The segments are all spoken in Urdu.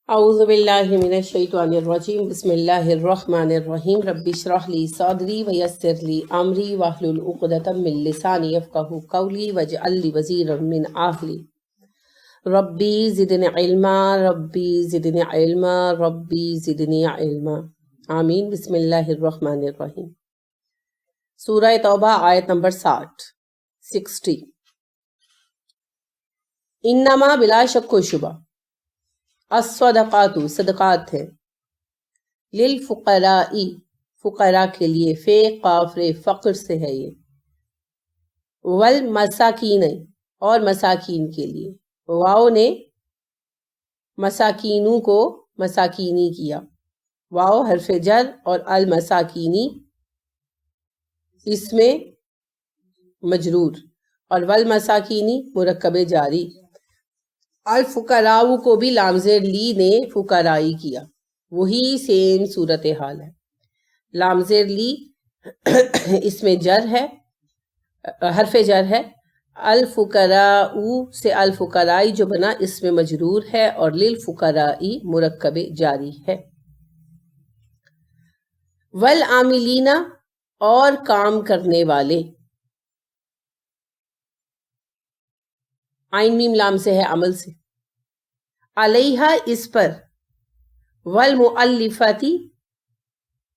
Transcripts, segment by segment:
اعوذ باللہ من الشیطان الرجیم بسم اللہ الرحمن الرحیم رب اشرح لی صدری ویسر لی امری واحلل عقدۃ من لسانی یفقہوا قولی واجعل لی وزیرا من اہلی ربی زدنی علما ربی زدنی علما ربی زدنی علما آمین۔ بسم اللہ الرحمن الرحیم۔ سورہ توبہ آیت نمبر 60۔ انما بلا شک و شبہ الصدقات صدقات ہے، للفقراء فقراء کے لیے، فے قاف رے فقر سے ہے یہ، والمساکین اور مساکین کے لیے، واؤ نے مساکینوں کو مساکینی کیا، واؤ حرف جر اور المساکینی اس میں مجرور، اور والمساکینی مرکب جاری، الفقراء کو بھی لام زیر لی نے فقرائی کیا، وہی سیم صورتحال ہے۔ لام زیر لی اس میں جر ہے، حرف جر ہے، الفقراء سے الفقرائی جو بنا اس میں مجرور ہے، اور للفقرائی مرکب جاری ہے۔ والعاملین اور کام کرنے والے، عین میم لام سے ہے عمل سے، علیہا اس پر، والمؤلفاتی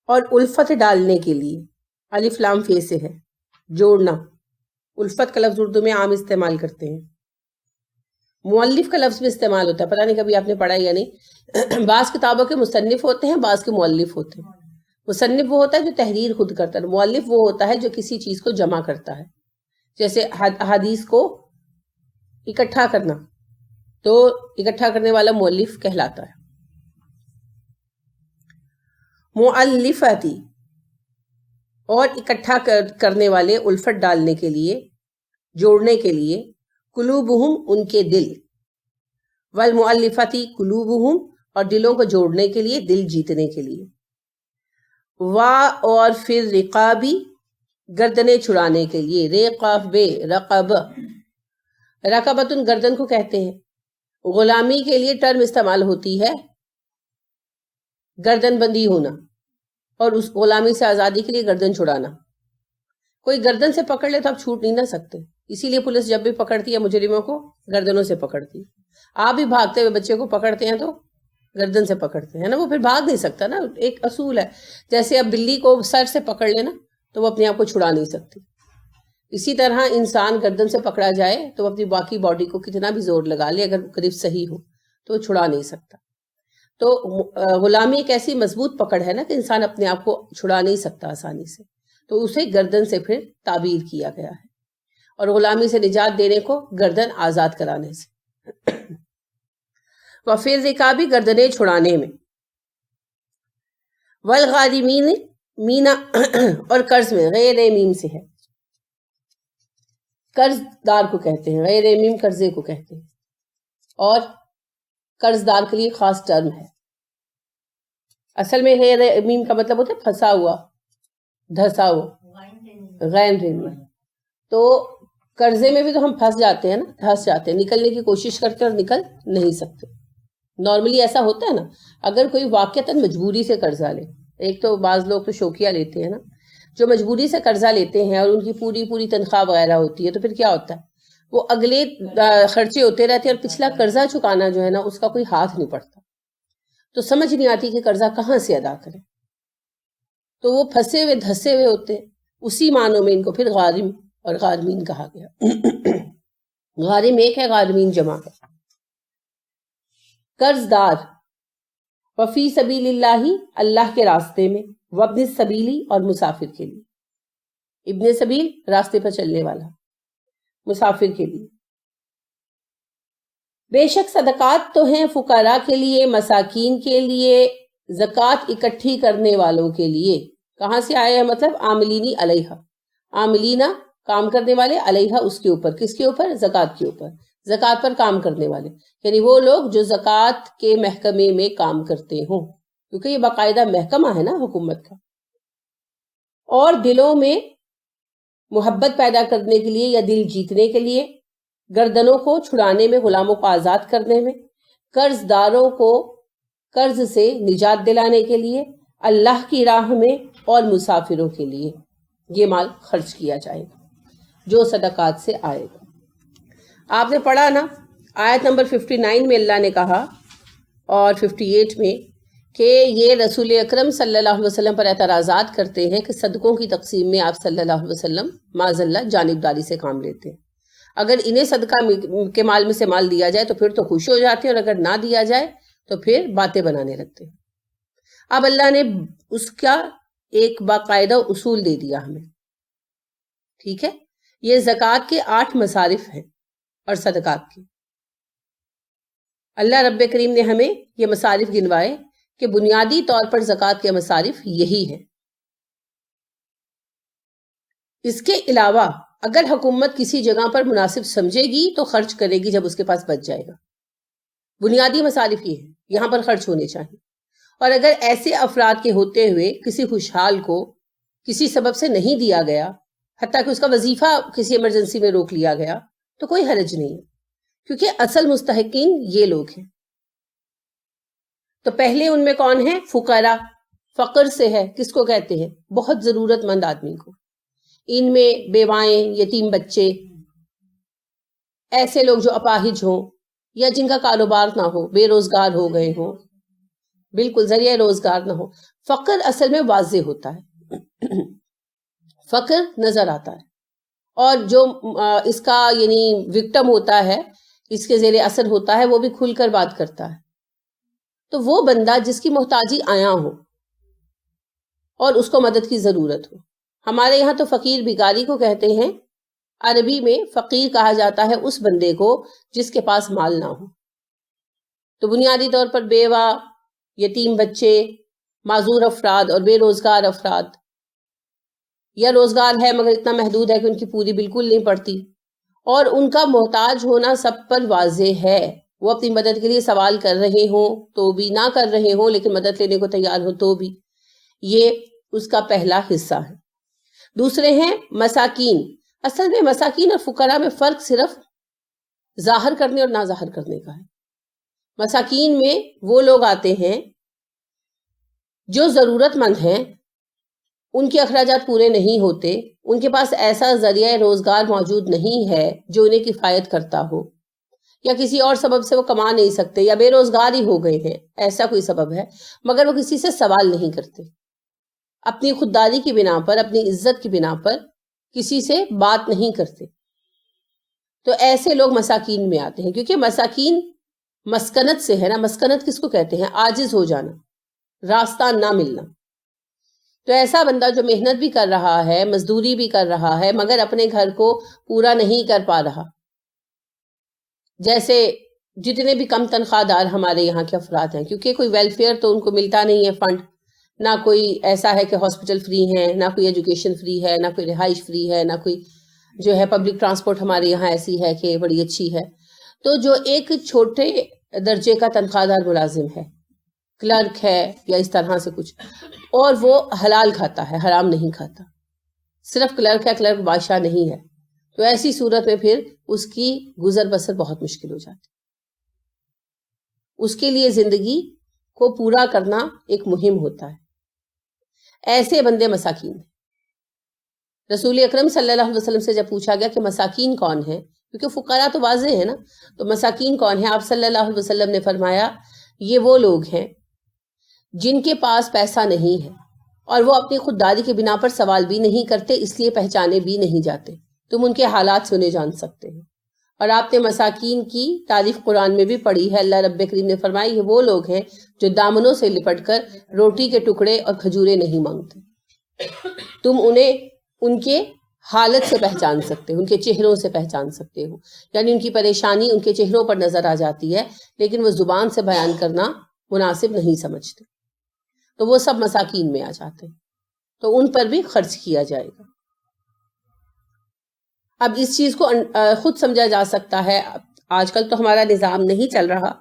اور الفت ڈالنے کے لیے، الف لام فے سے ہے جوڑنا، الفت کا لفظ اردو میں عام استعمال کرتے ہیں، مؤلف کا لفظ بھی استعمال ہوتا ہے، پتہ نہیں کبھی آپ نے پڑھا یا نہیں۔ بعض کتابوں کے مصنف ہوتے ہیں، بعض کے مؤلف ہوتے ہیں۔ مصنف وہ ہوتا ہے جو تحریر خود کرتا ہے، مؤلف وہ ہوتا ہے جو کسی چیز کو جمع کرتا ہے، جیسے حدیث کو اکٹھا کرنا، تو اکٹھا کرنے والا مؤلف کہلاتا ہے۔ مؤلفاتی اور اکٹھا کرنے والے، الفت ڈالنے کے لیے، جوڑنے کے لیے، قلوبہم ان کے دل، والمؤلفاتی قلوبہم اور دلوں کو جوڑنے کے لیے، دل جیتنے کے لیے، اور پھر رقابی گردنیں چھڑانے کے لیے، رقاب رقب، رقبتن گردن کو کہتے ہیں۔ غلامی کے لیے ٹرم استعمال ہوتی ہے گردن بندی ہونا، اور اس غلامی سے آزادی کے لیے گردن چھڑانا۔ کوئی گردن سے پکڑ لے تو آپ چھوٹ نہیں نہ سکتے، اسی لیے پولیس جب بھی پکڑتی ہے مجرموں کو گردنوں سے پکڑتی ہے۔ آپ بھی بھاگتے ہوئے بچے کو پکڑتے ہیں تو گردن سے پکڑتے ہیں نا، وہ پھر بھاگ نہیں سکتا نا، ایک اصول ہے۔ جیسے اب بلی کو سر سے پکڑ لینا تو وہ اپنے آپ کو چھڑا نہیں سکتی، اسی طرح انسان گردن سے پکڑا جائے تو وہ اپنی باقی باڈی کو کتنا بھی زور لگا لے، اگر قریب صحیح ہو تو وہ چھڑا نہیں سکتا۔ تو غلامی ایک ایسی مضبوط پکڑ ہے نا کہ انسان اپنے آپ کو چھڑا نہیں سکتا آسانی سے، تو اسے گردن سے پھر تعبیر کیا گیا ہے، اور غلامی سے نجات دینے کو گردن آزاد کرانے سے۔ وفیر رکابی گردنیں چھڑانے میں، والغارمین مینا اور قرض میں، غیر میم سے ہے، قرض دار کو کہتے ہیں، غیر میم قرضے کو کہتے ہیں، اور قرض دار کے لیے خاص ٹرم ہے۔ اصل میں غیر میم کا مطلب ہوتا ہے پھنسا ہوا، دھسا ہوا، غین رین۔ تو قرضے میں بھی تو ہم پھنس جاتے ہیں نا، دھس جاتے ہیں، نکلنے کی کوشش کرتے اور نکل نہیں سکتے۔ نارملی ایسا ہوتا ہے نا، اگر کوئی واقعتاً مجبوری سے قرضہ لے، ایک تو بعض لوگ تو شوقیہ لیتے ہیں نا، جو مجبوری سے قرضہ لیتے ہیں اور ان کی پوری تنخواہ وغیرہ ہوتی ہے، تو پھر کیا ہوتا ہے، وہ اگلے خرچے ہوتے رہتے ہیں، اور پچھلا قرضہ چکانا جو ہے نا اس کا کوئی ہاتھ نہیں پڑتا، تو سمجھ نہیں آتی کہ قرضہ کہاں سے ادا کریں، تو وہ پھنسے ہوئے دھسے ہوئے ہوتے ہیں۔ اسی معنوں میں ان کو پھر غارم اور غارمین کہا گیا۔ غارم ایک ہے، غارمین جمع ہے۔ قرض دار، وفی سبیل اللہ اللہ کے راستے میں، وابن السبیلی اور مسافر کے لیے، ابن سبیل راستے پر چلنے والا، مسافر کے لیے۔ بے شک صدقات تو ہیں فقراء کے لیے، مساکین کے لیے، زکوٰۃ اکٹھی کرنے والوں کے لیے۔ کہاں سے آیا ہے مطلب؟ عاملینی علیہا، عاملینا کام کرنے والے، علیہا اس کے اوپر، کس کے اوپر؟ زکوٰۃ کے اوپر، زکوٰۃ پر کام کرنے والے، یعنی وہ لوگ جو زکوٰۃ کے محکمے میں کام کرتے ہوں، کیونکہ یہ باقاعدہ محکمہ ہے نا حکومت کا۔ اور دلوں میں محبت پیدا کرنے کے لیے یا دل جیتنے کے لیے، گردنوں کو چھڑانے میں، غلاموں کو آزاد کرنے میں، قرض داروں کو قرض سے نجات دلانے کے لیے، اللہ کی راہ میں اور مسافروں کے لیے یہ مال خرچ کیا جائے گا جو صدقات سے آئے گا۔ آپ نے پڑھا نا آیت نمبر 59 میں اللہ نے کہا اور 58 میں کہ یہ رسول اکرم صلی اللہ علیہ وسلم پر اعتراضات کرتے ہیں کہ صدقوں کی تقسیم میں آپ صلی اللہ علیہ وسلم معاذ اللہ جانبداری سے کام لیتے ہیں۔ اگر انہیں صدقہ کے مال میں سے مال دیا جائے تو پھر تو خوش ہو جاتے ہیں، اور اگر نہ دیا جائے تو پھر باتیں بنانے لگتے ہیں۔ اب اللہ نے اس کا ایک باقاعدہ اصول دے دیا ہمیں، ٹھیک ہے؟ یہ زکوٰۃ کے 8 مصارف ہیں اور صدقات کے۔ اللہ رب کریم نے ہمیں یہ مصارف گنوائے کہ بنیادی طور پر زکوٰۃ کے مصارف یہی ہیں۔ اس کے علاوہ اگر حکومت کسی جگہ پر مناسب سمجھے گی تو خرچ کرے گی جب اس کے پاس بچ جائے گا۔ بنیادی مصارف یہ ہیں، یہاں پر خرچ ہونے چاہیے۔ اور اگر ایسے افراد کے ہوتے ہوئے کسی خوشحال کو کسی سبب سے نہیں دیا گیا، حتیٰ کہ اس کا وظیفہ کسی ایمرجنسی میں روک لیا گیا، تو کوئی حرج نہیں ہے، کیونکہ اصل مستحقین یہ لوگ ہیں۔ تو پہلے ان میں کون ہیں؟ فقراء۔ فقر سے ہے، کس کو کہتے ہیں؟ بہت ضرورت مند آدمی کو۔ ان میں بیوائیں، یتیم بچے، ایسے لوگ جو اپاہج ہوں یا جن کا کاروبار نہ ہو، بے روزگار ہو گئے ہوں، بالکل ذریعہ روزگار نہ ہو۔ فقر اصل میں واضح ہوتا ہے، فقر نظر آتا ہے، اور جو اس کا یعنی وکٹم ہوتا ہے، اس کے زیر اثر ہوتا ہے، وہ بھی کھل کر بات کرتا ہے۔ تو وہ بندہ جس کی محتاجی آیا ہو اور اس کو مدد کی ضرورت ہو۔ ہمارے یہاں تو فقیر بھکاری کو کہتے ہیں، عربی میں فقیر کہا جاتا ہے اس بندے کو جس کے پاس مال نہ ہو۔ تو بنیادی طور پر بیوہ، یتیم بچے، معذور افراد اور بے روزگار افراد، یا روزگار ہے مگر اتنا محدود ہے کہ ان کی پوری بالکل نہیں پڑتی، اور ان کا محتاج ہونا سب پر واضح ہے۔ وہ اپنی مدد کے لیے سوال کر رہے ہوں تو بھی، نہ کر رہے ہوں لیکن مدد لینے کو تیار ہو تو بھی، یہ اس کا پہلا حصہ ہے۔ دوسرے ہیں مساکین۔ اصل میں مساکین اور فقراء میں فرق صرف ظاہر کرنے اور نہ ظاہر کرنے کا ہے۔ مساکین میں وہ لوگ آتے ہیں جو ضرورت مند ہیں، ان کے اخراجات پورے نہیں ہوتے، ان کے پاس ایسا ذریعہ روزگار موجود نہیں ہے جو انہیں کفایت کرتا ہو، یا کسی اور سبب سے وہ کما نہیں سکتے، یا بے روزگار ہی ہو گئے ہیں، ایسا کوئی سبب ہے، مگر وہ کسی سے سوال نہیں کرتے، اپنی خودداری کی بنا پر، اپنی عزت کی بنا پر کسی سے بات نہیں کرتے۔ تو ایسے لوگ مساکین میں آتے ہیں، کیونکہ مساکین مسکنت سے ہے نا۔ مسکنت کس کو کہتے ہیں؟ عاجز ہو جانا، راستہ نہ ملنا۔ تو ایسا بندہ جو محنت بھی کر رہا ہے، مزدوری بھی کر رہا ہے، مگر اپنے گھر کو پورا نہیں کر پا رہا، جیسے جتنے بھی کم تنخواہ دار ہمارے یہاں کے افراد ہیں، کیونکہ کوئی ویلفیئر تو ان کو ملتا نہیں ہے فنڈ، نہ کوئی ایسا ہے کہ ہاسپٹل فری ہے، نہ کوئی ایجوکیشن فری ہے، نہ کوئی رہائش فری ہے، نہ کوئی جو ہے پبلک ٹرانسپورٹ ہمارے یہاں ایسی ہے کہ بڑی اچھی ہے۔ تو جو ایک چھوٹے درجے کا تنخواہ دار ملازم ہے، کلرک ہے یا اس طرح سے کچھ، اور وہ حلال کھاتا ہے، حرام نہیں کھاتا، صرف کلرک ہے، کلرک بادشاہ نہیں ہے، تو ایسی صورت میں پھر اس کی گزر بسر بہت مشکل ہو جاتی۔ اس کے لیے زندگی کو پورا کرنا ایک مہم ہوتا ہے۔ ایسے بندے مساکین ہیں۔ رسول اکرم صلی اللہ علیہ وسلم سے جب پوچھا گیا کہ مساکین کون ہیں، کیونکہ فقراء تو واضح ہے نا، تو مساکین کون ہیں؟ آپ صلی اللہ علیہ وسلم نے فرمایا یہ وہ لوگ ہیں جن کے پاس پیسہ نہیں ہے اور وہ اپنی خودداری کی بنا پر سوال بھی نہیں کرتے، اس لیے پہچانے بھی نہیں جاتے، تم ان کے حالات سے انہیں جان سکتے ہیں۔ اور آپ نے مساکین کی تعریف قرآن میں بھی پڑھی ہے، اللہ رب کریم نے فرمایا یہ وہ لوگ ہیں جو دامنوں سے لپٹ کر روٹی کے ٹکڑے اور کھجورے نہیں مانگتے، تم انہیں ان کے حالت سے پہچان سکتے ہو، ان کے چہروں سے پہچان سکتے ہو، یعنی ان کی پریشانی ان کے چہروں پر نظر آ جاتی ہے، لیکن وہ زبان سے بیان کرنا مناسب نہیں سمجھتے، تو وہ سب مساکین میں آ جاتے ہیں، تو ان پر بھی خرچ کیا جائے گا۔ اب اس چیز کو خود سمجھا جا سکتا ہے، آج کل تو ہمارا نظام نہیں چل رہا،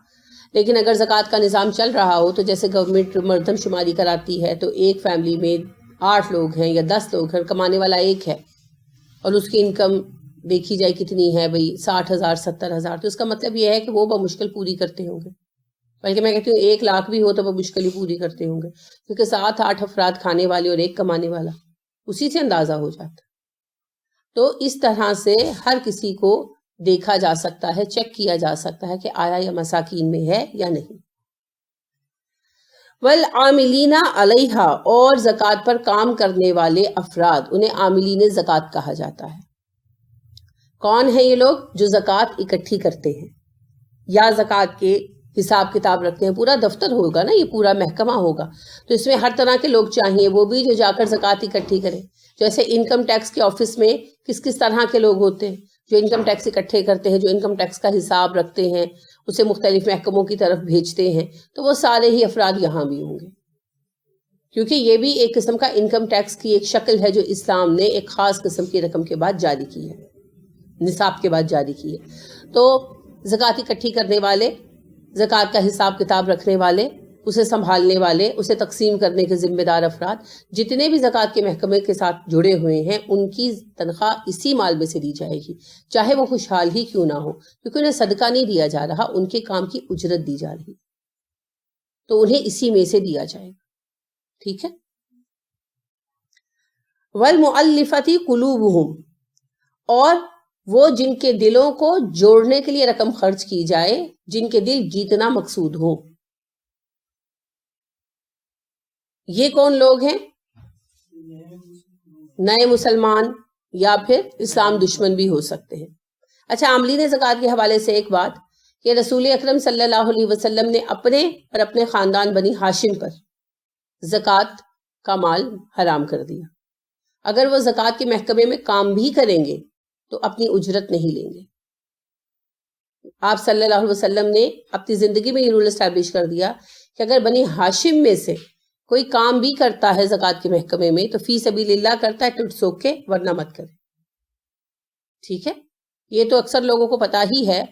لیکن اگر زکوٰۃ کا نظام چل رہا ہو تو جیسے گورنمنٹ مردم شماری کراتی ہے، تو ایک فیملی میں 8 لوگ ہیں یا 10 لوگ ہیں، کمانے والا ایک ہے، اور اس کی انکم دیکھی جائے کتنی ہے بھئی 60,000 70,000، تو اس کا مطلب یہ ہے کہ وہ بمشکل پوری کرتے ہوں گے۔ بلکہ میں کہتی ہوں 1 لاکھ بھی ہو تو وہ مشکل ہی پوری کرتے ہوں گے، کیونکہ 7-8 افراد کھانے والے اور 1 کمانے والا، اسی سے اندازہ ہو جاتا۔ تو اس طرح سے ہر کسی کو دیکھا جا سکتا ہے، چیک کیا جا سکتا ہے کہ آیا یہ مساکین میں ہے یا نہیں۔ والعاملین علیہا، اور زکوٰۃ پر کام کرنے والے افراد، انہیں عاملین زکوٰۃ کہا جاتا ہے۔ کون ہیں یہ لوگ؟ جو زکوٰۃ اکٹھی کرتے ہیں یا زکوٰۃ کے حساب کتاب رکھتے ہیں۔ پورا دفتر ہوگا نا، یہ پورا محکمہ ہوگا، تو اس میں ہر طرح کے لوگ چاہیے، وہ بھی جو جا کر زکوٰۃ اکٹھی کریں۔ جیسے انکم ٹیکس کے آفس میں کس کس طرح کے لوگ ہوتے ہیں؟ جو انکم ٹیکس اکٹھے کرتے ہیں، جو انکم ٹیکس کا حساب رکھتے ہیں، اسے مختلف محکموں کی طرف بھیجتے ہیں، تو وہ سارے ہی افراد یہاں بھی ہوں گے، کیونکہ یہ بھی ایک قسم کا انکم ٹیکس کی ایک شکل ہے جو اسلام نے ایک خاص قسم کی رقم کے بعد جاری کی ہے، نصاب کے بعد جاری کی ہے۔ تو زکوٰۃ اکٹھی کرنے والے، زکوٰۃ کا حساب کتاب رکھنے والے، اسے سنبھالنے والے، اسے تقسیم کرنے کے ذمہ دار افراد، جتنے بھی زکوٰۃ کے محکمے کے ساتھ جڑے ہوئے ہیں، ان کی تنخواہ اسی مال میں سے دی جائے گی، چاہے وہ خوشحال ہی کیوں نہ ہو، کیونکہ انہیں صدقہ نہیں دیا جا رہا، ان کے کام کی اجرت دی جا رہی، تو انہیں اسی میں سے دیا جائے گا۔ ٹھیک ہے۔ والمؤلفۃ قلوبہم، اور وہ جن کے دلوں کو جوڑنے کے لیے رقم خرچ کی جائے، جن کے دل جیتنا مقصود ہو۔ یہ کون لوگ ہیں؟ نئے مسلمان یا پھر اسلام دشمن بھی ہو سکتے ہیں۔ اچھا، عاملین زکوٰۃ کے حوالے سے ایک بات کہ رسول اکرم صلی اللہ علیہ وسلم نے اپنے اور اپنے خاندان بنی ہاشم پر زکوٰۃ کا مال حرام کر دیا۔ اگر وہ زکوٰۃ کے محکمے میں کام بھی کریں گے تو اپنی اجرت نہیں لیں گے۔ آپ صلی اللہ علیہ وسلم نے اپنی زندگی میں یہ رول اسٹیبلش کر دیا کہ اگر بنی ہاشم میں سے کوئی کام بھی کرتا ہے زکوٰۃ کے محکمے میں تو فی سبیل اللہ کرتا ہے، ٹٹ سوک کے، ورنہ مت کرے۔ ٹھیک ہے۔ یہ تو اکثر لوگوں کو پتا ہی ہے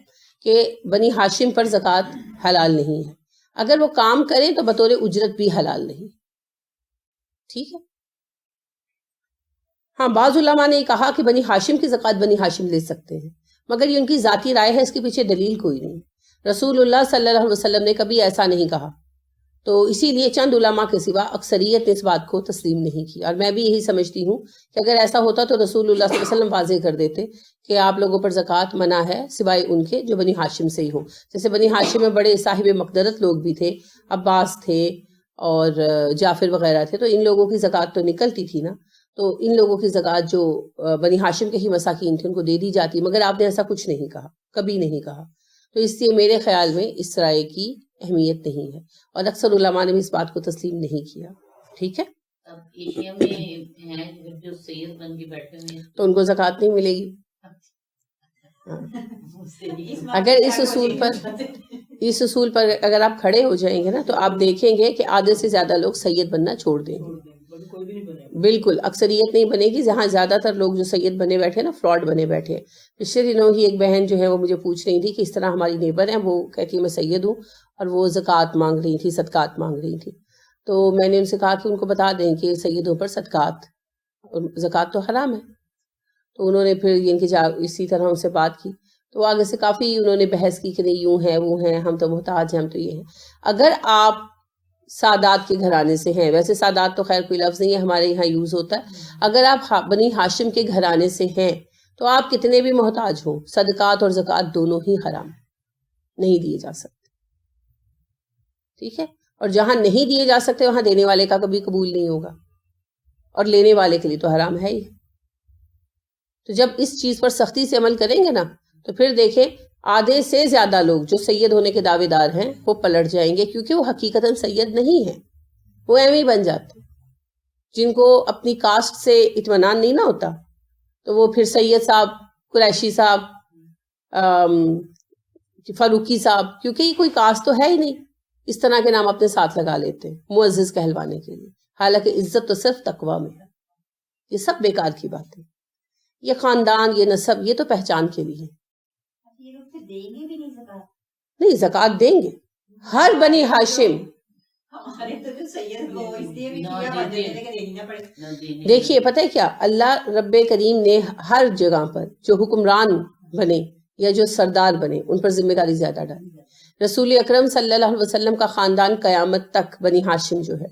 کہ بنی ہاشم پر زکوٰۃ حلال نہیں ہے، اگر وہ کام کریں تو بطور اجرت بھی حلال نہیں۔ ٹھیک ہے۔ ہاں، بعض علماء نے کہا کہ بنی ہاشم کی زکوٰۃ بنی ہاشم لے سکتے ہیں، مگر یہ ان کی ذاتی رائے ہے، اس کے پیچھے دلیل کوئی نہیں۔ رسول اللہ صلی اللہ علیہ وسلم نے کبھی ایسا نہیں کہا، تو اسی لیے چند علماء کے سوا اکثریت نے اس بات کو تسلیم نہیں کی، اور میں بھی یہی سمجھتی ہوں کہ اگر ایسا ہوتا تو رسول اللہ صلی اللہ علیہ وسلم واضح کر دیتے کہ آپ لوگوں پر زکوٰۃ منع ہے سوائے ان کے جو بنی ہاشم سے ہی ہو۔ جیسے بنی ہاشم میں بڑے صاحب مقدرت لوگ بھی تھے، عباس تھے اور جعفر وغیرہ تھے، تو ان لوگوں کی زکوٰۃ تو نکلتی تھی نا، تو ان لوگوں کی زکوٰۃ جو بنی ہاشم کے ہی مساکین تھے ان کو دے دی جاتی، مگر آپ نے ایسا کچھ نہیں کہا، کبھی نہیں کہا۔ تو اس لیے میرے خیال میں اس رائے کی اہمیت نہیں ہے، اور اکثر علماء نے بھی اس بات کو تسلیم نہیں کیا۔ ٹھیک ہے۔ اب ایشیا میں ہیں جو سید بن کے بیٹھے ہوئے ہیں تو ان کو زکوٰۃ نہیں ملے گی۔ اگر اس اصول پر اگر آپ کھڑے ہو جائیں گے نا تو آپ دیکھیں گے کہ آدھے سے زیادہ لوگ سید بننا چھوڑ دیں گے۔ بالکل اکثریت نہیں بنے گی، جہاں زیادہ تر لوگ جو سید بنے بیٹھے نا، فراڈ بنے بیٹھے ہیں۔ پچھلے دنوں ہی ایک بہن جو ہے وہ مجھے پوچھ رہی تھی کہ اس طرح ہماری نیبر ہیں، وہ کہتی ہے میں سید ہوں، اور وہ زکوٰۃ مانگ رہی تھی، صدقات مانگ رہی تھی۔ تو میں نے ان سے کہا کہ ان کو بتا دیں کہ سیدوں پر صدقات اور زکوٰۃ تو حرام ہے۔ تو انہوں نے پھر ان کی اسی طرح ان سے بات کی، تو آگے سے کافی انہوں نے بحث کی کہ نہیں یوں ہے وہ ہیں، ہم تو محتاج ہیں، ہم تو یہ ہیں۔ اگر آپ سادات کے گھرانے سے ہیں، ویسے سادات تو خیر کوئی لفظ نہیں ہے، ہمارے یہاں یوز ہوتا ہے، اگر آپ بنی ہاشم کے گھرانے سے ہیں تو آپ کتنے بھی محتاج ہوں، صدقات اور زکوٰۃ دونوں ہی حرام نہیں دیے جا سکتے۔ ٹھیک ہے۔ اور جہاں نہیں دیے جا سکتے وہاں دینے والے کا کبھی قبول نہیں ہوگا، اور لینے والے کے لیے تو حرام ہے ہی۔ تو جب اس چیز پر سختی سے عمل کریں گے نا تو پھر دیکھیں آدھے سے زیادہ لوگ جو سید ہونے کے دعوے دار ہیں وہ پلٹ جائیں گے، کیونکہ وہ حقیقتاً سید نہیں ہیں، وہ ایم ہی بن جاتے ہیں۔ جن کو اپنی کاسٹ سے اطمینان نہیں نہ ہوتا تو وہ پھر سید صاحب، قریشی صاحب، فاروقی صاحب، کیونکہ یہ کوئی کاسٹ تو ہے ہی نہیں، اس طرح کے نام اپنے ساتھ لگا لیتے ہیں معزز کہلوانے کے لیے، حالانکہ عزت تو صرف تقویٰ میں ہے۔ یہ سب بیکار کی بات ہے۔ یہ خاندان، یہ نسب، یہ تو پہچان کے لیے نہیں، زکوٰۃ دیں گے ہر بنی ہاشم۔ دیکھیے پتہ ہے کیا، اللہ رب کریم نے ہر جگہ پر جو حکمران بنے یا جو سردار بنے ان پر ذمہ داری زیادہ ڈالی ہے، رسول اکرم صلی اللہ علیہ وسلم کا خاندان قیامت تک بنی ہاشم جو ہے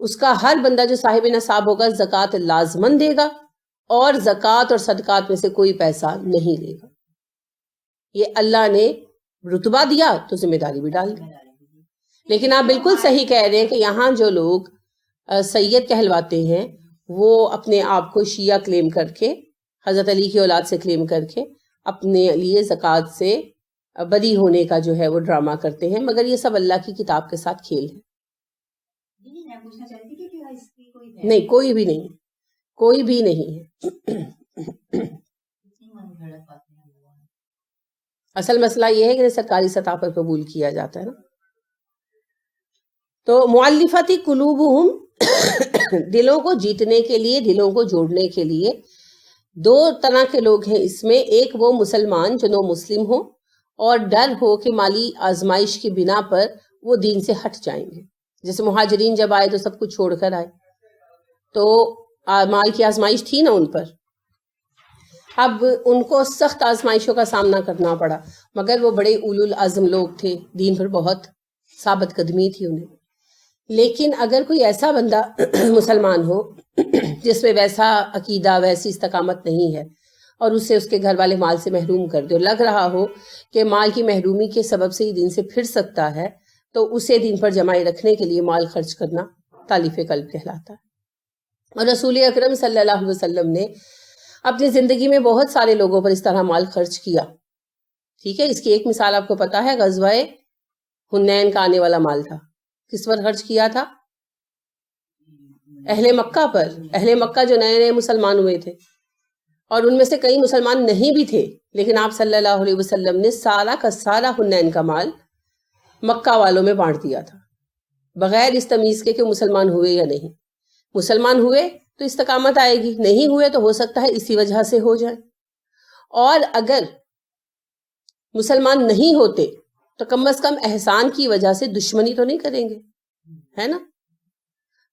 اس کا ہر بندہ جو صاحب نصاب ہوگا زکوٰۃ لازمن دے گا اور زکوٰۃ اور صدقات میں سے کوئی پیسہ نہیں لے گا. یہ اللہ نے رتبہ دیا تو ذمہ داری بھی ڈال دی. لیکن آپ بالکل صحیح کہہ رہے ہیں کہ یہاں جو لوگ سید کہلواتے ہیں وہ اپنے آپ کو شیعہ کلیم کر کے حضرت علی کی اولاد سے کلیم کر کے اپنے لیے زکوٰۃ سے بری ہونے کا جو ہے وہ ڈرامہ کرتے ہیں، مگر یہ سب اللہ کی کتاب کے ساتھ کھیل ہے. نہیں، کوئی بھی نہیں، کوئی بھی نہیں ہے. اصل مسئلہ یہ ہے کہ سرکاری سطح پر قبول کیا جاتا ہے نا. تو مؤلفاتی قلوبہم دلوں کو جیتنے کے لیے، دلوں کو جوڑنے کے لیے دو طرح کے لوگ ہیں اس میں. ایک وہ مسلمان جو نو مسلم ہو اور ڈر ہو کہ مالی آزمائش کی بنا پر وہ دین سے ہٹ جائیں گے. جیسے مہاجرین جب آئے تو سب کچھ چھوڑ کر آئے، تو مال کی آزمائش تھی نا ان پر. اب ان کو سخت آزمائشوں کا سامنا کرنا پڑا، مگر وہ بڑے اولو العزم لوگ تھے، دین پر بہت ثابت قدمی تھی انہیں. لیکن اگر کوئی ایسا بندہ مسلمان ہو جس میں ویسا عقیدہ، ویسی استقامت نہیں ہے اور اسے اس کے گھر والے مال سے محروم کر دے، لگ رہا ہو کہ مال کی محرومی کے سبب سے ہی دین سے پھر سکتا ہے، تو اسے دین پر جمائے رکھنے کے لیے مال خرچ کرنا تالیف قلب کہلاتا ہے. اور رسول اکرم صلی اللہ علیہ وسلم نے اپنی زندگی میں بہت سارے لوگوں پر اس طرح مال خرچ کیا. ٹھیک ہے، اس کی ایک مثال آپ کو پتا ہے، غزوہ حنین کا آنے والا مال تھا. کس پر خرچ کیا تھا؟ اہل مکہ پر. اہل مکہ جو نئے نئے مسلمان ہوئے تھے اور ان میں سے کئی مسلمان نہیں بھی تھے، لیکن آپ صلی اللہ علیہ وسلم نے سارا کا سارا حنین کا مال مکہ والوں میں بانٹ دیا تھا، بغیر اس تمیز کے کہ مسلمان ہوئے یا نہیں. مسلمان ہوئے تو استقامت آئے گی، نہیں ہوئے تو ہو سکتا ہے اسی وجہ سے ہو جائے. اور اگر مسلمان نہیں ہوتے تو کم از کم احسان کی وجہ سے دشمنی تو نہیں کریں گے، ہے نا.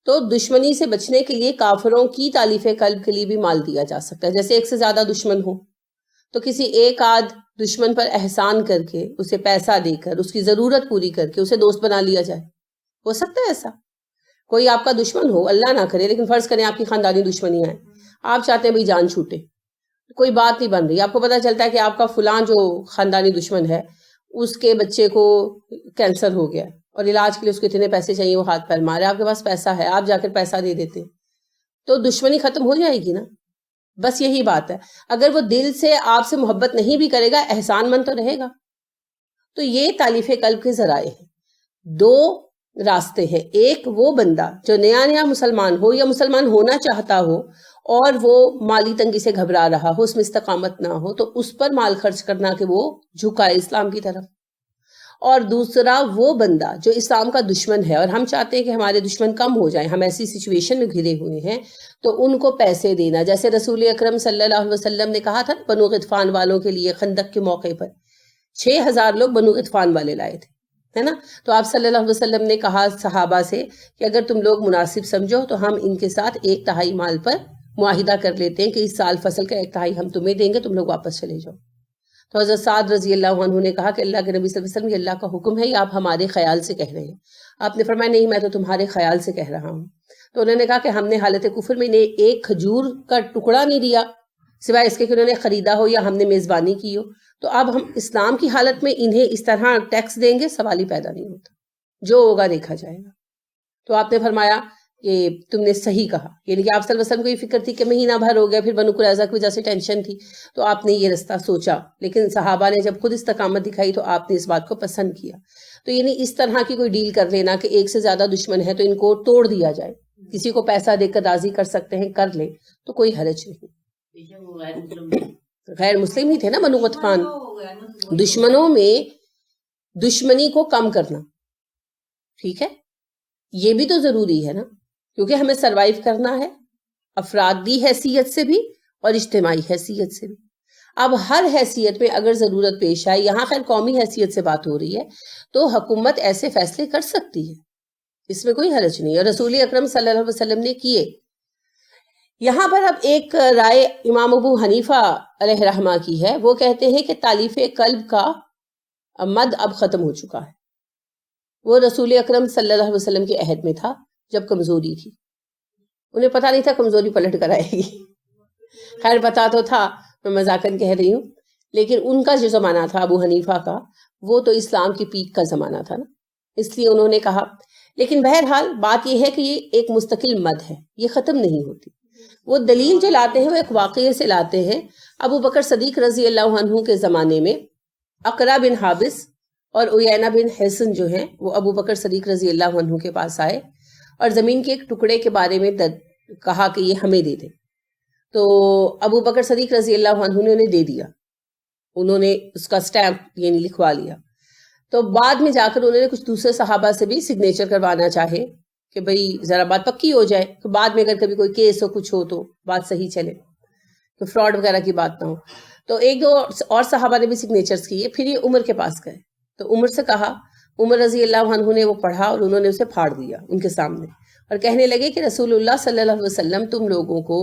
تو دشمنی سے بچنے کے لیے کافروں کی تالیف قلب کے لیے بھی مال دیا جا سکتا ہے. جیسے ایک سے زیادہ دشمن ہو تو کسی ایک آدھ دشمن پر احسان کر کے، اسے پیسہ دے کر، اس کی ضرورت پوری کر کے اسے دوست بنا لیا جائے. ہو سکتا ہے ایسا. کوئی آپ کا دشمن ہو، اللہ نہ کرے، لیکن فرض کریں آپ کی خاندانی دشمنی ہے، آپ چاہتے ہیں بھئی جان چھوٹے، کوئی بات نہیں بن رہی، آپ کو پتہ چلتا ہے کہ آپ کا فلاں جو خاندانی دشمن ہے اس کے بچے کو کینسر ہو گیا اور علاج کے لیے اس کو اتنے پیسے چاہیے، وہ ہاتھ پیر مارے، آپ کے پاس پیسہ ہے، آپ جا کر پیسہ دے دیتے، تو دشمنی ختم ہو جائے گی نا. بس یہی بات ہے. اگر وہ دل سے آپ سے محبت نہیں بھی کرے گا، احسان مند تو رہے گا. تو یہ تالیف قلب کے ذرائع ہیں. دو راستے ہیں. ایک وہ بندہ جو نیا نیا مسلمان ہو یا مسلمان ہونا چاہتا ہو اور وہ مالی تنگی سے گھبرا رہا ہو، اس میں استقامت نہ ہو، تو اس پر مال خرچ کرنا کہ وہ جھکائے اسلام کی طرف. اور دوسرا وہ بندہ جو اسلام کا دشمن ہے اور ہم چاہتے ہیں کہ ہمارے دشمن کم ہو جائیں، ہم ایسی سچویشن میں گھرے ہوئے ہیں، تو ان کو پیسے دینا. جیسے رسول اکرم صلی اللہ علیہ وسلم نے کہا تھا بنو غطفان والوں کے لیے خندق کے موقع پر 6000 لوگ بنو غطفان والے لائے تھے، ہے نا. تو آپ صلی اللہ علیہ وسلم نے کہا صحابہ سے کہ اگر تم لوگ مناسب سمجھو تو ہم ان کے ساتھ 1/3 مال پر معاہدہ کر لیتے ہیں کہ اس سال فصل کا 1/3 ہم تمہیں دیں گے، تم لوگ واپس چلے جاؤ. تو حضرت سعد رضی اللہ عنہ نے کہا کہ اللہ کے نبی صلی اللہ علیہ وسلم یہ اللہ کا حکم ہے یا آپ ہمارے خیال سے کہہ رہے ہیں؟ آپ نے فرمایا نہیں، میں تو تمہارے خیال سے کہہ رہا ہوں. تو انہوں نے کہا کہ ہم نے حالت کفر میں انہیں ایک کھجور کا ٹکڑا نہیں دیا سوائے اس کے کہ انہوں نے خریدا ہو یا ہم نے میزبانی کی ہو. تو اب ہم اسلام کی حالت میں انہیں اس طرح ٹیکس دیں گے؟ سوال ہی پیدا نہیں ہوتا، جو ہوگا دیکھا جائے گا. تو آپ نے فرمایا کہ تم نے صحیح کہا، یعنی کہ آپ صلی اللہ علیہ وسلم کو یہ فکر تھی کہ مہینہ بھر ہو گیا، پھر بنو قریظہ کی وجہ سے ٹینشن تھی، تو آپ نے یہ رستہ سوچا. لیکن صحابہ نے جب خود استقامت دکھائی تو آپ نے اس بات کو پسند کیا. تو یعنی اس طرح کی کوئی ڈیل کر لینا کہ ایک سے زیادہ دشمن ہے تو ان کو توڑ دیا جائے، کسی کو پیسہ دے کر راضی کر سکتے ہیں، کر لیں، تو کوئی حرج نہیں. غیر مسلم ہی تھے نا بنو غطفان. دشمنوں میں دشمنی کو کم کرنا، ٹھیک ہے، یہ بھی تو ضروری ہے نا، کیونکہ ہمیں سروائیو کرنا ہے افرادی حیثیت سے بھی اور اجتماعی حیثیت سے بھی. اب ہر حیثیت میں اگر ضرورت پیش آئے، یہاں خیر قومی حیثیت سے بات ہو رہی ہے، تو حکومت ایسے فیصلے کر سکتی ہے، اس میں کوئی حرج نہیں. اور رسول اکرم صلی اللہ علیہ وسلم نے کیے. یہاں پر اب ایک رائے امام ابو حنیفہ علیہ رحمہ کی ہے. وہ کہتے ہیں کہ تالیف قلب کا مد اب ختم ہو چکا ہے. وہ رسول اکرم صلی اللہ علیہ وسلم کے عہد میں تھا جب کمزوری تھی. انہیں پتہ نہیں تھا کمزوری پلٹ کر آئے گی. خیر پتہ تو تھا، میں مذاقاً کہہ رہی ہوں، لیکن ان کا جو زمانہ تھا ابو حنیفہ کا، وہ تو اسلام کی پیک کا زمانہ تھا نا، اس لیے انہوں نے کہا. لیکن بہرحال بات یہ ہے کہ یہ ایک مستقل مد ہے، یہ ختم نہیں ہوتی. وہ دلیل جو لاتے ہیں وہ ایک واقعے سے لاتے ہیں. ابو بکر صدیق رضی اللہ عنہ کے زمانے میں اقرا بن حابس اور عیینہ بن حصن جو ہیں وہ ابو بکر صدیق رضی اللہ عنہ کے پاس آئے اور زمین کے ایک ٹکڑے کے بارے میں کہا کہ یہ ہمیں دے دیں. تو ابو بکر صدیق رضی اللہ عنہ نے انہیں دے دیا، انہوں نے اس کا سٹیمپ یعنی لکھوا لیا. تو بعد میں جا کر انہوں نے کچھ دوسرے صحابہ سے بھی سگنیچر کروانا چاہے کہ بھئی ذرا بات پکی ہو جائے، تو بعد میں اگر کبھی کوئی کیس ہو کچھ ہو تو بات صحیح چلے، تو فراڈ وغیرہ کی بات نہ ہو. تو ایک دو اور صحابہ نے بھی سگنیچرز کیے. پھر یہ عمر کے پاس گئے تو عمر سے کہا. عمر رضی اللہ عنہ نے وہ پڑھا اور انہوں نے اسے پھاڑ دیا ان کے سامنے اور کہنے لگے کہ رسول اللہ صلی اللہ علیہ وسلم تم لوگوں کو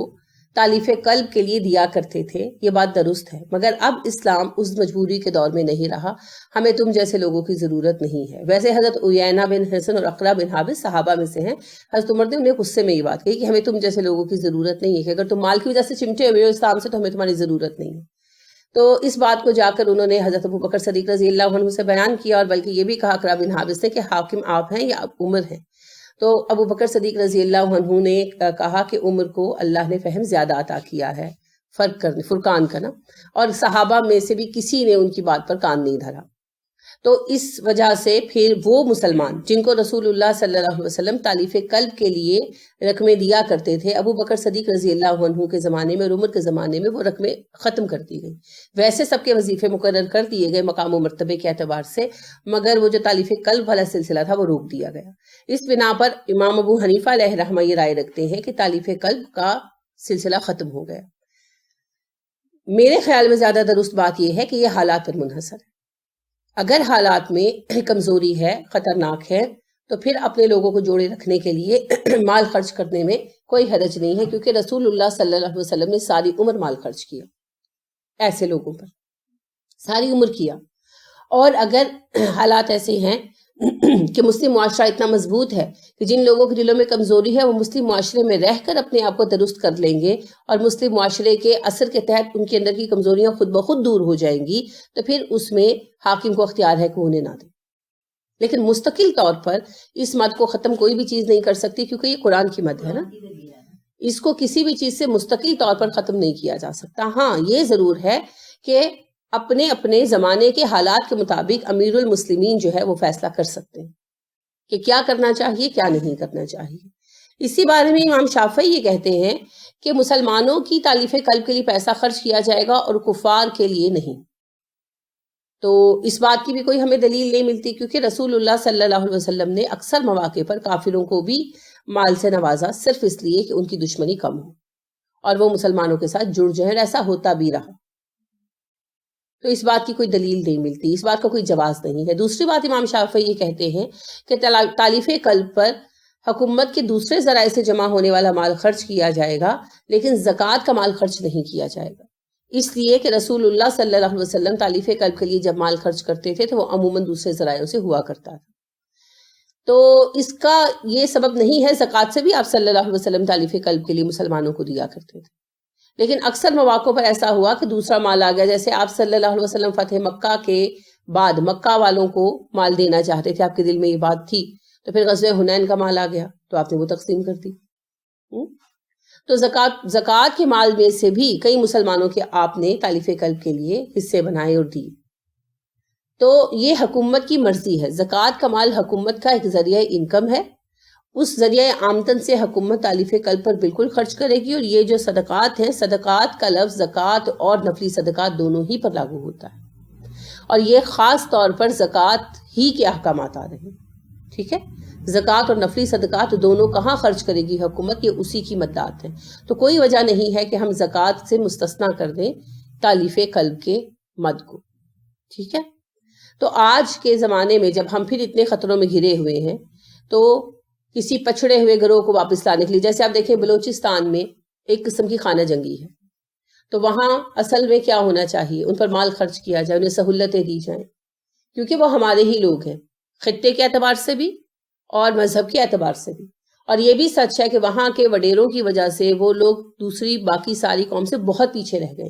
تالیف قلب کے لیے دیا کرتے تھے، یہ بات درست ہے، مگر اب اسلام اس مجبوری کے دور میں نہیں رہا، ہمیں تم جیسے لوگوں کی ضرورت نہیں ہے. ویسے حضرت عیینہ بن حصن اور اقرا بن حابس صحابہ میں سے ہیں. حضرت عمر نے انہیں غصے میں یہ بات کہی کہ ہمیں تم جیسے لوگوں کی ضرورت نہیں ہے، کہ اگر تم مال کی وجہ سے چمٹے ہوئے ہو اسلام سے تو ہمیں تمہاری ضرورت نہیں ہے. تو اس بات کو جا کر انہوں نے حضرت ابو بکر صدیق رضی اللہ عنہ سے بیان کیا، اور بلکہ یہ بھی کہا اقرا بن حابس نے کہ حاکم آپ ہیں یا عمر ہیں. تو ابو بکر صدیق رضی اللہ عنہ نے کہا کہ عمر کو اللہ نے فہم زیادہ عطا کیا ہے فرقان کا نا، اور صحابہ میں سے بھی کسی نے ان کی بات پر کان نہیں دھرا. تو اس وجہ سے پھر وہ مسلمان جن کو رسول اللہ صلی اللہ علیہ وسلم تالیف قلب کے لیے رقمیں دیا کرتے تھے، ابو بکر صدیق رضی اللہ عنہ کے زمانے میں اور عمر کے زمانے میں وہ رقمیں ختم کر دی گئی. ویسے سب کے وظیفے مقرر کر دیے گئے مقام و مرتبے کے اعتبار سے، مگر وہ جو تالیف قلب والا سلسلہ تھا وہ روک دیا گیا. اس بنا پر امام ابو حنیفہ علیہ رحمہ یہ رائے رکھتے ہیں کہ تالیف قلب کا سلسلہ ختم ہو گیا. میرے خیال میں زیادہ درست بات یہ ہے کہ یہ حالات پر منحصر ہے. اگر حالات میں کمزوری ہے، خطرناک ہے، تو پھر اپنے لوگوں کو جوڑے رکھنے کے لیے مال خرچ کرنے میں کوئی حرج نہیں ہے، کیونکہ رسول اللہ صلی اللہ علیہ وسلم نے ساری عمر مال خرچ کیا ایسے لوگوں پر، ساری عمر کیا. اور اگر حالات ایسے ہیں کہ مسلم معاشرہ اتنا مضبوط ہے کہ جن لوگوں کے دلوں میں کمزوری ہے وہ مسلم معاشرے میں رہ کر اپنے آپ کو درست کر لیں گے اور مسلم معاشرے کے اثر کے تحت ان کے اندر کی کمزوریاں خود بخود دور ہو جائیں گی، تو پھر اس میں حاکم کو اختیار ہے کہ انہیں نہ دے. لیکن مستقل طور پر اس مد کو ختم کوئی بھی چیز نہیں کر سکتی، کیونکہ یہ قرآن کی مد ہے نا، اس کو کسی بھی چیز سے مستقل طور پر ختم نہیں کیا جا سکتا. ہاں یہ ضرور ہے کہ اپنے اپنے زمانے کے حالات کے مطابق امیر المسلمین جو ہے وہ فیصلہ کر سکتے ہیں کہ کیا کرنا چاہیے کیا نہیں کرنا چاہیے. اسی بارے میں امام شافعی یہ کہتے ہیں کہ مسلمانوں کی تالیف قلب کے لیے پیسہ خرچ کیا جائے گا اور کفار کے لیے نہیں. تو اس بات کی بھی کوئی ہمیں دلیل نہیں ملتی، کیونکہ رسول اللہ صلی اللہ علیہ وسلم نے اکثر مواقع پر کافروں کو بھی مال سے نوازا، صرف اس لیے کہ ان کی دشمنی کم ہو اور وہ مسلمانوں کے ساتھ جڑ جائیں. ایسا ہوتا بھی رہا. تو اس بات کی کوئی دلیل نہیں ملتی، اس بات کا کوئی جواز نہیں ہے. دوسری بات امام شافعی یہ کہتے ہیں کہ تالیف قلب پر حکومت کے دوسرے ذرائع سے جمع ہونے والا مال خرچ کیا جائے گا، لیکن زکوٰۃ کا مال خرچ نہیں کیا جائے گا، اس لیے کہ رسول اللہ صلی اللہ علیہ وسلم تالیف قلب کے لیے جب مال خرچ کرتے تھے تو وہ عموماً دوسرے ذرائعوں سے ہوا کرتا تھا. تو اس کا یہ سبب نہیں ہے. زکوٰۃ سے بھی آپ صلی اللہ علیہ وسلم تالیف قلب کے لیے مسلمانوں کو دیا کرتے تھے، لیکن اکثر مواقع پر ایسا ہوا کہ دوسرا مال آ گیا. جیسے آپ صلی اللہ علیہ وسلم فتح مکہ کے بعد مکہ والوں کو مال دینا چاہتے تھے، آپ کے دل میں یہ بات تھی، تو پھر غزوہ حنین کا مال آ گیا تو آپ نے وہ تقسیم کر دی. تو زکوٰۃ کے مال میں سے بھی کئی مسلمانوں کے آپ نے تالیف قلب کے لیے حصے بنائے اور دی. تو یہ حکومت کی مرضی ہے. زکوٰۃ کا مال حکومت کا ایک ذریعہ انکم ہے، اس ذریعہ آمدن سے حکومت تالیف قلب پر بالکل خرچ کرے گی. اور یہ جو صدقات ہیں، صدقات کا لفظ زکوٰۃ اور نفلی صدقات دونوں ہی پر لاگو ہوتا ہے، اور یہ خاص طور پر زکوٰۃ ہی کے احکامات آ رہے ہیں. ٹھیک ہے، زکوٰۃ اور نفلی صدقات دونوں کہاں خرچ کرے گی حکومت، یہ اسی کی مدات ہیں. تو کوئی وجہ نہیں ہے کہ ہم زکوٰۃ سے مستثنا کر دیں تالیف قلب کے مد کو. ٹھیک ہے. تو آج کے زمانے میں جب ہم پھر اتنے خطروں میں گھرے ہوئے ہیں، تو کسی پچھڑے ہوئے گروہ کو واپس لانے کے لیے، جیسے آپ دیکھیں بلوچستان میں ایک قسم کی خانہ جنگی ہے، تو وہاں اصل میں کیا ہونا چاہیے، ان پر مال خرچ کیا جائے، انہیں سہولتیں دی جائیں، کیونکہ وہ ہمارے ہی لوگ ہیں. خطے کے اعتبار سے بھی اور مذہب کے اعتبار سے بھی. اور یہ بھی سچ ہے کہ وہاں کے وڈیروں کی وجہ سے وہ لوگ دوسری باقی ساری قوم سے بہت پیچھے رہ گئے.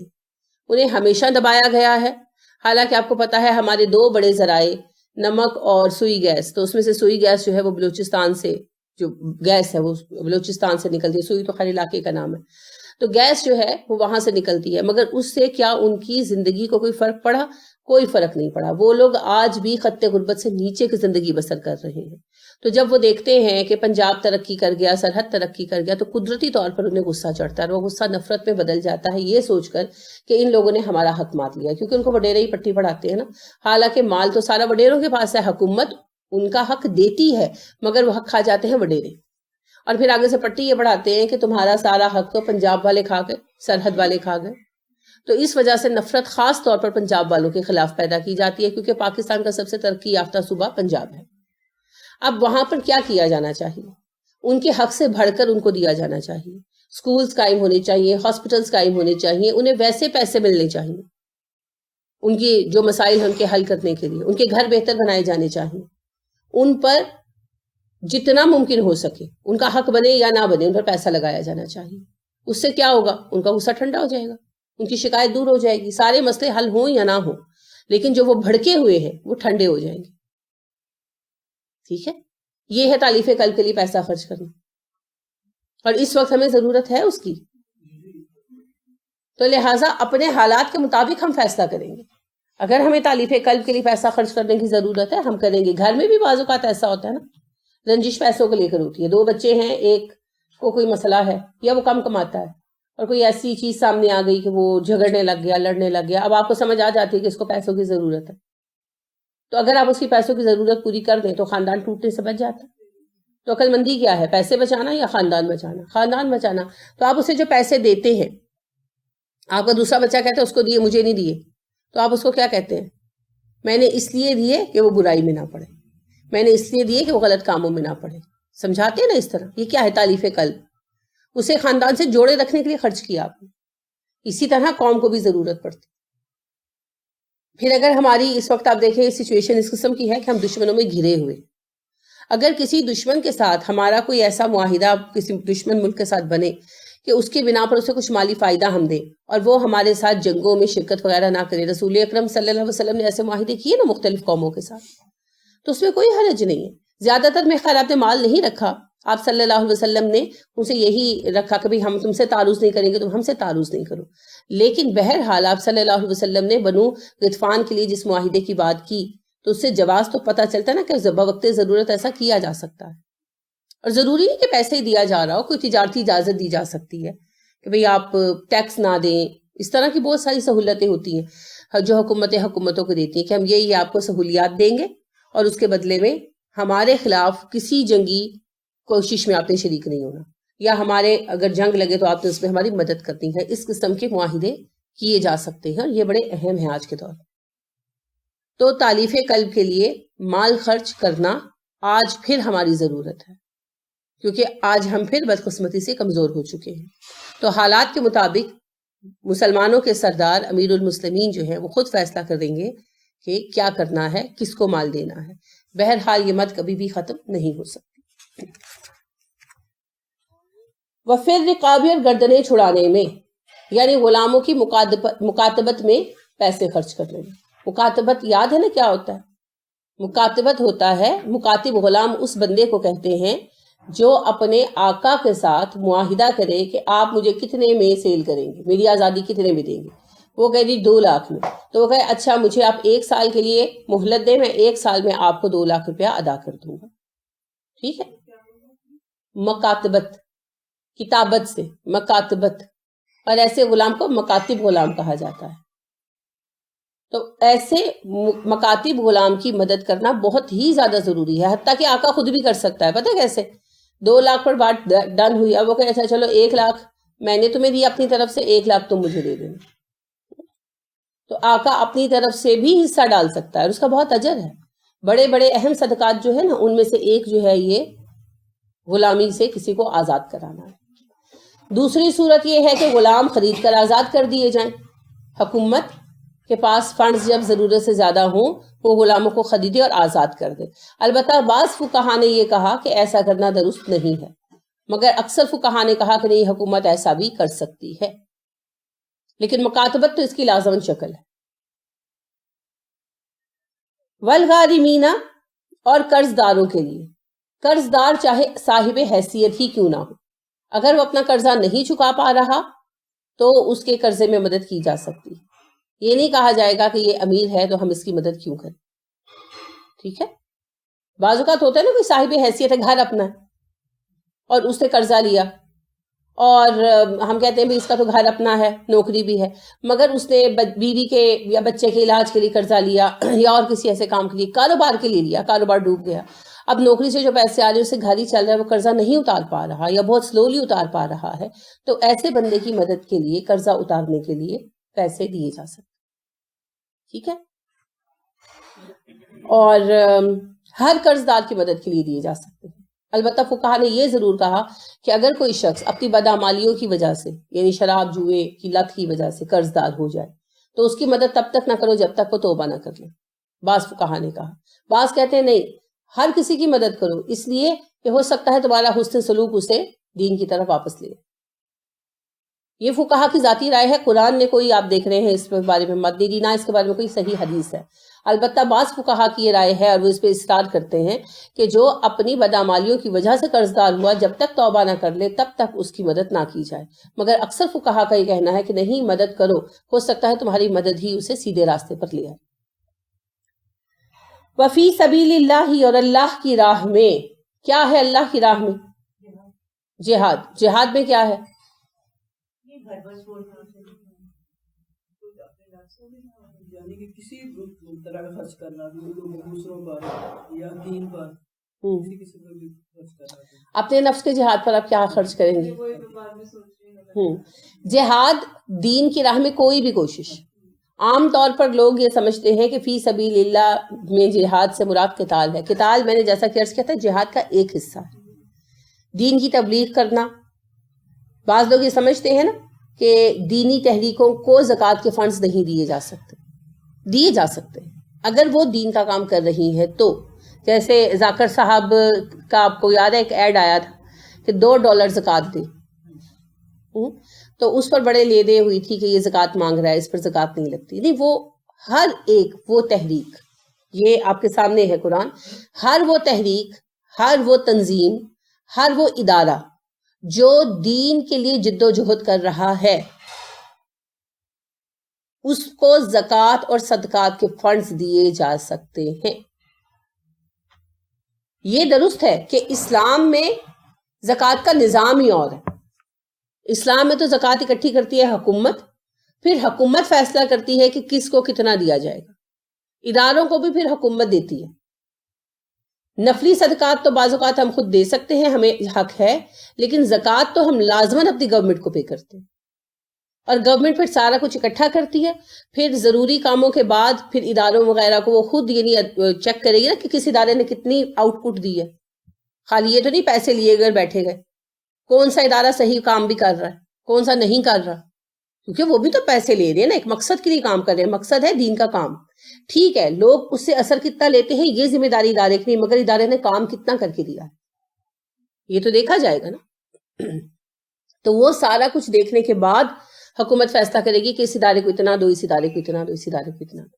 انہیں ہمیشہ دبایا گیا ہے. حالانکہ آپ کو پتا ہے ہمارے 2 بڑے ذرائع نمک اور سوئی گیس، تو اس میں سے سوئی گیس جو ہے وہ بلوچستان سے، جو گیس ہے وہ بلوچستان سے نکلتی ہے. سوئی تو خیر علاقے کا نام ہے. تو گیس جو ہے وہ وہاں سے نکلتی ہے. مگر اس سے کیا ان کی زندگی کو کوئی فرق پڑا؟ کوئی فرق نہیں پڑا. وہ لوگ آج بھی خط غربت سے نیچے کی زندگی بسر کر رہے ہیں. تو جب وہ دیکھتے ہیں کہ پنجاب ترقی کر گیا، سرحد ترقی کر گیا، تو قدرتی طور پر انہیں غصہ چڑھتا ہے، اور وہ غصہ نفرت میں بدل جاتا ہے، یہ سوچ کر کہ ان لوگوں نے ہمارا حق مات لیا. کیونکہ ان کو وڈیرے ہی پٹی پڑھاتے ہیں نا. حالانکہ مال تو سارا وڈیروں کے پاس ہے، حکومت ان کا حق دیتی ہے، مگر وہ حق کھا جاتے ہیں وڈیرے. اور پھر آگے سے پٹی یہ پڑھاتے ہیں کہ تمہارا سارا حق تو پنجاب والے کھا گئے، سرحد والے کھا گئے. تو اس وجہ سے نفرت خاص طور پر پنجاب والوں کے خلاف پیدا کی جاتی ہے، کیونکہ پاکستان کا سب سے ترقی یافتہ صوبہ پنجاب ہے. اب وہاں پر کیا کیا جانا چاہیے؟ ان کے حق سے بڑھ کر ان کو دیا جانا چاہیے. سکولز قائم ہونے چاہیے، ہاسپٹلز قائم ہونے چاہیے، انہیں ویسے پیسے ملنے چاہیے ان کی جو مسائل ہیں ان کے حل کرنے کے لیے. ان کے گھر بہتر بنائے جانے چاہیے. ان پر جتنا ممکن ہو سکے ان کا حق بنے یا نہ بنے ان پر پیسہ لگایا جانا چاہیے. اس سے کیا ہوگا؟ ان کا غصہ ٹھنڈا ہو جائے گا، ان کی شکایت دور ہو جائے گی. سارے مسئلے حل ہوں یا نہ ہوں، لیکن جو وہ بھڑکے ہوئے ہیں وہ ٹھنڈے ہو جائیں گے. ٹھیک ہے، یہ ہے تالیف قلب کے لیے پیسہ خرچ کرنا، اور اس وقت ہمیں ضرورت ہے اس کی. تو لہٰذا اپنے حالات کے مطابق ہم فیصلہ کریں گے. اگر ہمیں تالیف قلب کے لیے پیسہ خرچ کرنے کی ضرورت ہے ہم کریں گے. گھر میں بھی بعض اوقات ایسا ہوتا ہے نا، رنجش پیسوں کو لے کر ہوتی ہے. 2 بچے ہیں، ایک کو کوئی مسئلہ ہے یا وہ کم کماتا ہے، اور کوئی ایسی چیز سامنے آ گئی کہ وہ جھگڑنے لگ گیا، لڑنے لگ گیا. اب آپ کو سمجھ آ جاتی ہے کہ اس کو پیسوں کی ضرورت ہے. تو اگر آپ اس کی پیسوں کی ضرورت پوری کر دیں تو خاندان ٹوٹنے سے بچ جاتا ہے. تو عقل مندی کیا ہے؟ پیسے بچانا یا خاندان بچانا؟ خاندان بچانا. تو آپ اسے جو پیسے دیتے ہیں، آپ کا دوسرا بچہ کہتا ہے اس کو دیے، مجھے نہیں دیے، تو آپ اس کو کیا کہتے ہیں؟ میں نے اس لیے دیے کہ وہ برائی میں نہ پڑے، میں نے اس لیے دیے کہ وہ غلط کاموں میں نہ پڑے. سمجھاتے ہیں نا اس طرح. یہ کیا ہے؟ تالیف قلب. اسے خاندان سے جوڑے رکھنے کے لیے خرچ کیا آپ نے. اسی طرح قوم کو بھی ضرورت پڑتی. پھر اگر ہماری اس وقت آپ دیکھیں سچویشن اس قسم کی ہے کہ ہم دشمنوں میں گھرے ہوئے، اگر کسی دشمن کے ساتھ ہمارا کوئی ایسا معاہدہ کسی دشمن ملک کے ساتھ بنے کہ اس کی بنا پر اسے کچھ مالی فائدہ ہم دیں اور وہ ہمارے ساتھ جنگوں میں شرکت وغیرہ نہ کرے. رسول اکرم صلی اللہ علیہ وسلم نے ایسے معاہدے کیے نا مختلف قوموں کے ساتھ، تو اس میں کوئی حرج نہیں ہے. زیادہ تر میں خیال آپ نے مال نہیں رکھا. آپ صلی اللہ علیہ وسلم نے ان سے یہی رکھا کہ ہم تم سے تعارض نہیں کریں گے، تم ہم سے تعارض نہیں کرو. لیکن بہرحال آپ صلی اللہ علیہ وسلم نے بنو غطفان کے لیے جس معاہدے کی بات کی تو اس سے جواز تو پتہ چلتا ہے نا کہ بوقت ضرورت ایسا کیا جا سکتا ہے. اور ضروری نہیں کہ پیسے ہی دیا جا رہا ہو، کوئی تجارتی اجازت دی جا سکتی ہے کہ بھئی آپ ٹیکس نہ دیں. اس طرح کی بہت ساری سہولتیں ہوتی ہیں جو حکومتوں کو دیتی ہیں کہ ہم یہ آپ کو سہولیات دیں گے اور اس کے بدلے میں ہمارے خلاف کسی جنگی کوشش میں آپ نے شریک نہیں ہونا، یا ہمارے اگر جنگ لگے تو آپ نے اس میں ہماری مدد کرنی ہے. اس قسم کے معاہدے کیے جا سکتے ہیں اور یہ بڑے اہم ہیں آج کے دور. تو تالیف قلب کے لیے مال خرچ کرنا آج پھر ہماری ضرورت ہے، کیونکہ آج ہم پھر بدقسمتی سے کمزور ہو چکے ہیں. تو حالات کے مطابق مسلمانوں کے سردار امیر المسلمین جو ہیں وہ خود فیصلہ کر دیں گے کہ کیا کرنا ہے، کس کو مال دینا ہے. بہرحال یہ مت کبھی بھی ختم نہیں ہو سکتی. وفر رقابی اور گردنیں چھڑانے میں، یعنی غلاموں کی مکاتبت میں پیسے خرچ کرنے میں. مکاتبت یاد ہے نا کیا ہوتا ہے؟ مکاتبت ہوتا ہے، مکاتب غلام اس بندے کو کہتے ہیں جو اپنے آقا کے ساتھ معاہدہ کرے کہ آپ مجھے کتنے میں سیل کریں گے، میری آزادی کتنے میں دیں گے. وہ کہہ دی 2 لاکھ میں، تو وہ کہے اچھا مجھے آپ 1 سال کے لیے مہلت دیں، میں 1 سال میں آپ کو 2 لاکھ روپیہ ادا کر دوں گا. ٹھیک ہے. مکاتبت کتابت سے مکاتبت، اور ایسے غلام کو مکاتب غلام کہا جاتا ہے. تو ایسے مکاتب غلام کی مدد کرنا بہت ہی زیادہ ضروری ہے، حتیٰ کہ آقا خود بھی کر سکتا ہے. پتہ کیسے؟ 2 لاکھ پر بات ڈن ہوئی، اب وہ کہے اچھا چلو 1 لاکھ میں نے تمہیں دیا اپنی طرف سے، 1 لاکھ تم مجھے دے دینا. تو آقا اپنی طرف سے بھی حصہ ڈال سکتا ہے اور اس کا بہت اجر ہے. بڑے بڑے اہم صدقات جو ہے نا ان میں سے ایک جو ہے یہ غلامی سے کسی کو آزاد کرانا ہے. دوسری صورت یہ ہے کہ غلام خرید کر آزاد کر دیے جائیں. حکومت کے پاس فنڈز جب ضرورت سے زیادہ ہوں وہ غلاموں کو خریدے اور آزاد کر دے. البتہ بعض فقہا نے یہ کہا کہ ایسا کرنا درست نہیں ہے، مگر اکثر فقہا نے کہا کہ نہیں، حکومت ایسا بھی کر سکتی ہے، لیکن مکاتبت تو اس کی لازمن شکل ہے. والغارمین، اور قرض داروں کے لیے. قرض دار چاہے صاحب حیثیت ہی کیوں نہ ہو، اگر وہ اپنا قرضہ نہیں چکا پا رہا تو اس کے قرضے میں مدد کی جا سکتی ہے. یہ نہیں کہا جائے گا کہ یہ امیر ہے تو ہم اس کی مدد کیوں کریں. ٹھیک ہے، بعض اوقات ہوتا ہے نا، کوئی صاحب حیثیت ہے، گھر اپنا ہے اور اس نے قرضہ لیا، اور ہم کہتے ہیں بھی اس کا تو گھر اپنا ہے، نوکری بھی ہے، مگر اس نے بیوی کے یا بچے کے علاج کے لیے قرضہ لیا یا اور کسی ایسے کام کے لیے، کاروبار کے لیے لیا، کاروبار ڈوب گیا. اب نوکری سے جو پیسے آ رہے ہیں اس سے گھر ہی چل رہا ہے، وہ قرضہ نہیں اتار پا رہا یا بہت سلولی اتار پا رہا ہے، تو ایسے بندے کی مدد کے لیے قرضہ اتارنے کے لیے پیسے دیے جا سکتے. ٹھیک ہے، اور ہر قرض دار کی مدد کے لیے دیے جا سکتے ہیں. البتہ فقہا نے یہ ضرور کہا کہ اگر کوئی شخص اپنی بدعمالیوں کی وجہ سے، یعنی شراب جوئے کی لت کی وجہ سے قرض دار ہو جائے تو اس کی مدد تب تک نہ کرو جب تک وہ توبہ نہ کر لے. بعض فقہا نے کہا. بعض کہتے ہیں نہیں، ہر کسی کی مدد کرو، اس لیے کہ ہو سکتا ہے تمہارا حسن سلوک اسے دین کی طرف واپس لے. یہ فقہا کی ذاتی رائے ہے، قرآن نے کوئی، آپ دیکھ رہے ہیں، اس کے بارے میں مت دے دی، نہ اس کے بارے میں کوئی صحیح حدیث ہے. البتہ بعض فقہا کی یہ رائے ہے اور وہ اس پہ اصرار کرتے ہیں کہ جو اپنی بدعمالیوں کی وجہ سے قرض دار ہوا، جب تک توبہ نہ کر لے تب تک اس کی مدد نہ کی جائے. مگر اکثر فقہا کا یہ کہنا ہے کہ نہیں، مدد کرو، ہو سکتا ہے تمہاری مدد ہی اسے سیدھے راستے پر لے آئے. وفی سبیل اللہ، اور اللہ کی راہ میں. کیا ہے اللہ کی راہ میں؟ جہاد. جہاد میں کیا ہے؟ کسی طرح کا خرچ کرنا، دوسروں پر یا دین پر، کسی پر بھی خرچ کرنا. اپنے نفس کے جہاد پر آپ کیا خرچ کریں گے؟ جہاد دین کی راہ میں کوئی بھی کوشش. عام طور پر لوگ یہ سمجھتے ہیں کہ فی سبیل اللہ میں جہاد سے مراد قتال ہے. قتال، میں نے جیسا کہ عرض کیا تھا، جہاد کا ایک حصہ ہے. دین کی تبلیغ کرنا. بعض لوگ یہ سمجھتے ہیں نا کہ دینی تحریکوں کو زکوٰۃ کے فنڈز نہیں دیے جا سکتے. دیے جا سکتے ہیں اگر وہ دین کا کام کر رہی ہے تو. جیسے ذاکر صاحب کا آپ کو یاد ہے ایک ایڈ آیا تھا کہ $2 زکوٰۃ دیں، تو اس پر بڑے لے دے ہوئی تھی کہ یہ زکوٰۃ مانگ رہا ہے، اس پر زکوٰۃ نہیں لگتی. نہیں، وہ ہر ایک وہ تحریک، یہ آپ کے سامنے ہے قرآن، ہر وہ تحریک، ہر وہ تنظیم، ہر وہ ادارہ جو دین کے لیے جد و جہد کر رہا ہے، اس کو زکوٰۃ اور صدقات کے فنڈز دیے جا سکتے ہیں. یہ درست ہے کہ اسلام میں زکوٰۃ کا نظام ہی اور ہے. اسلام میں تو زکوٰۃ اکٹھی کرتی ہے حکومت، پھر حکومت فیصلہ کرتی ہے کہ کس کو کتنا دیا جائے گا. اداروں کو بھی پھر حکومت دیتی ہے. نفلی صدقات تو بعض اوقات ہم خود دے سکتے ہیں، ہمیں حق ہے، لیکن زکوٰۃ تو ہم لازماً اپنی گورنمنٹ کو پے کرتے ہیں، اور گورنمنٹ پھر سارا کچھ اکٹھا کرتی ہے. پھر ضروری کاموں کے بعد پھر اداروں وغیرہ کو وہ خود یعنی چیک کرے گی نا کہ کس ادارے نے کتنی آؤٹ پٹ دی ہے. خالی یہ تو نہیں پیسے لیے گئے بیٹھے گئے. کون سا ادارہ صحیح کام بھی کر رہا ہے، کون سا نہیں کر رہا، کیونکہ وہ بھی تو پیسے لے رہے ہیں نا، ایک مقصد کے لیے کام کر رہے ہیں. مقصد ہے دین کا کام. ٹھیک ہے، لوگ اس سے اثر کتنا لیتے ہیں یہ ذمہ داری ادارے کی نہیں، مگر ادارے نے کام کتنا کر کے دیا ہے یہ تو دیکھا جائے گا نا. تو وہ سارا کچھ دیکھنے کے بعد حکومت فیصلہ کرے گی کہ اس ادارے کو اتنا دو، اس ادارے کو اتنا دو، اس ادارے کو اتنا دو.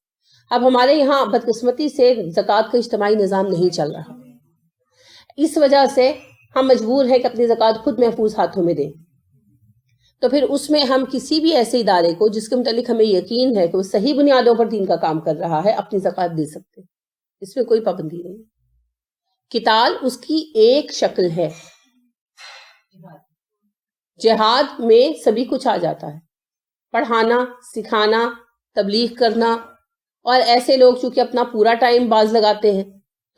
اب ہمارے یہاں بدقسمتی سے زکوٰۃ کا اجتماعی نظام نہیں چل رہا، اس وجہ سے ہم مجبور ہیں کہ اپنی زکوٰۃ خود محفوظ ہاتھوں میں دیں. تو پھر اس میں ہم کسی بھی ایسے ادارے کو جس کے متعلق ہمیں یقین ہے کہ وہ صحیح بنیادوں پر دین کا کام کر رہا ہے اپنی زکوٰۃ دے سکتے ہیں. اس میں کوئی پابندی نہیں. قتال اس کی ایک شکل ہے. جہاد میں سبھی کچھ آ جاتا ہے، پڑھانا، سکھانا، تبلیغ کرنا. اور ایسے لوگ چونکہ اپنا پورا ٹائم باز لگاتے ہیں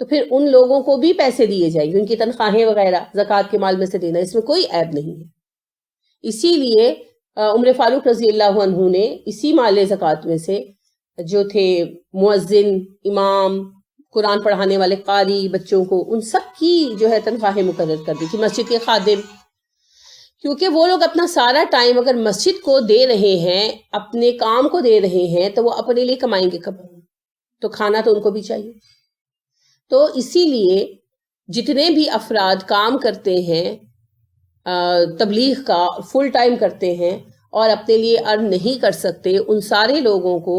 تو پھر ان لوگوں کو بھی پیسے دیے جائیں گے، ان کی تنخواہیں وغیرہ زکوٰۃ کے مال میں سے دینا، اس میں کوئی عیب نہیں ہے. اسی لیے عمر فاروق رضی اللہ عنہ نے اسی مال زکوٰۃ میں سے جو تھے مؤذن، امام، قرآن پڑھانے والے قاری، بچوں کو، ان سب کی جو ہے تنخواہیں مقرر کر دی تھی. مسجد کے خادم، کیونکہ وہ لوگ اپنا سارا ٹائم اگر مسجد کو دے رہے ہیں، اپنے کام کو دے رہے ہیں، تو وہ اپنے لیے کمائیں گے کب؟ تو کھانا تو ان کو بھی چاہیے. تو اسی لیے جتنے بھی افراد کام کرتے ہیں تبلیغ کا، فل ٹائم کرتے ہیں اور اپنے لیے ارن نہیں کر سکتے، ان سارے لوگوں کو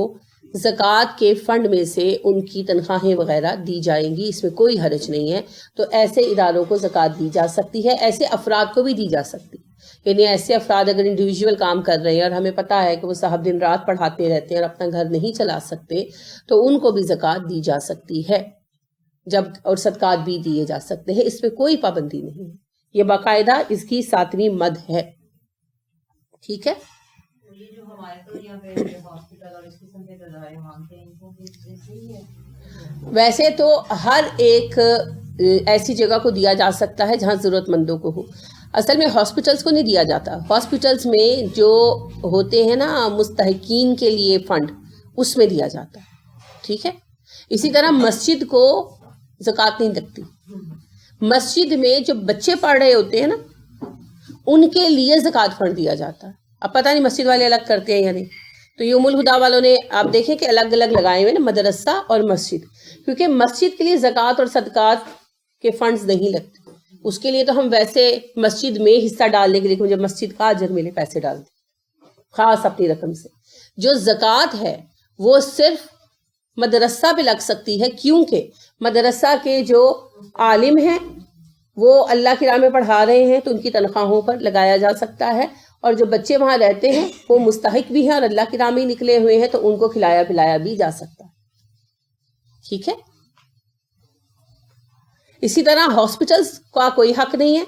زکوٰۃ کے فنڈ میں سے ان کی تنخواہیں وغیرہ دی جائیں گی. اس میں کوئی حرج نہیں ہے. تو ایسے اداروں کو زکوٰۃ دی جا سکتی ہے، ایسے افراد کو بھی دی جا سکتی ہے. یعنی ایسے افراد اگر انڈیویجول کام کر رہے ہیں اور ہمیں پتہ ہے کہ وہ صاحب دن رات پڑھاتے رہتے ہیں اور اپنا گھر نہیں چلا سکتے، تو ان کو بھی زکوٰۃ دی جا سکتی ہے اور صدقات بھی دیے جا سکتے ہیں. اس پہ کوئی پابندی نہیں ہے. یہ باقاعدہ اس کی 7ویں مد ہے. ٹھیک ہے. یہ جو ہمارے تو یہاں پہ ہاسپٹل اور اس قسم کے ادارے مانگتے ہیں، ان کو بھی صحیح ہے. ویسے تو ہر ایک ایسی جگہ کو دیا جا سکتا ہے جہاں ضرورت مندوں کو ہو. اصل میں ہاسپٹلس کو نہیں دیا جاتا. ہاسپٹلس میں جو ہوتے ہیں نا مستحقین کے لیے فنڈ، اس میں دیا جاتا ہے. ٹھیک ہے. اسی طرح مسجد کو زکوٰۃ نہیں لگتی. مسجد میں جو بچے پڑھ رہے ہوتے ہیں نا، ان کے لیے زکوٰۃ فنڈ دیا جاتا ہے. اب پتہ نہیں مسجد والے الگ کرتے ہیں یا نہیں. تو یہ الہدا والوں نے آپ دیکھیں کہ الگ الگ لگائے ہوئے نا، مدرسہ اور مسجد، کیونکہ مسجد کے لیے زکوٰۃ اور صدقات کے فنڈز نہیں لگتے. اس کے لیے تو ہم ویسے مسجد میں حصہ ڈالنے کے لیے مجھے مسجد کا اجر ملے پیسے ڈالتے خاص اپنی رقم سے. جو زکوٰۃ ہے وہ صرف مدرسہ پہ لگ سکتی ہے، کیونکہ مدرسہ کے جو عالم ہیں وہ اللہ کی راہ میں پڑھا رہے ہیں تو ان کی تنخواہوں پر لگایا جا سکتا ہے. اور جو بچے وہاں رہتے ہیں وہ مستحق بھی ہیں اور اللہ کی راہ میں نکلے ہوئے ہیں، تو ان کو کھلایا پلایا بھی جا سکتا ہے. ٹھیک ہے. اسی طرح ہاسپٹلس کا کوئی حق نہیں ہے.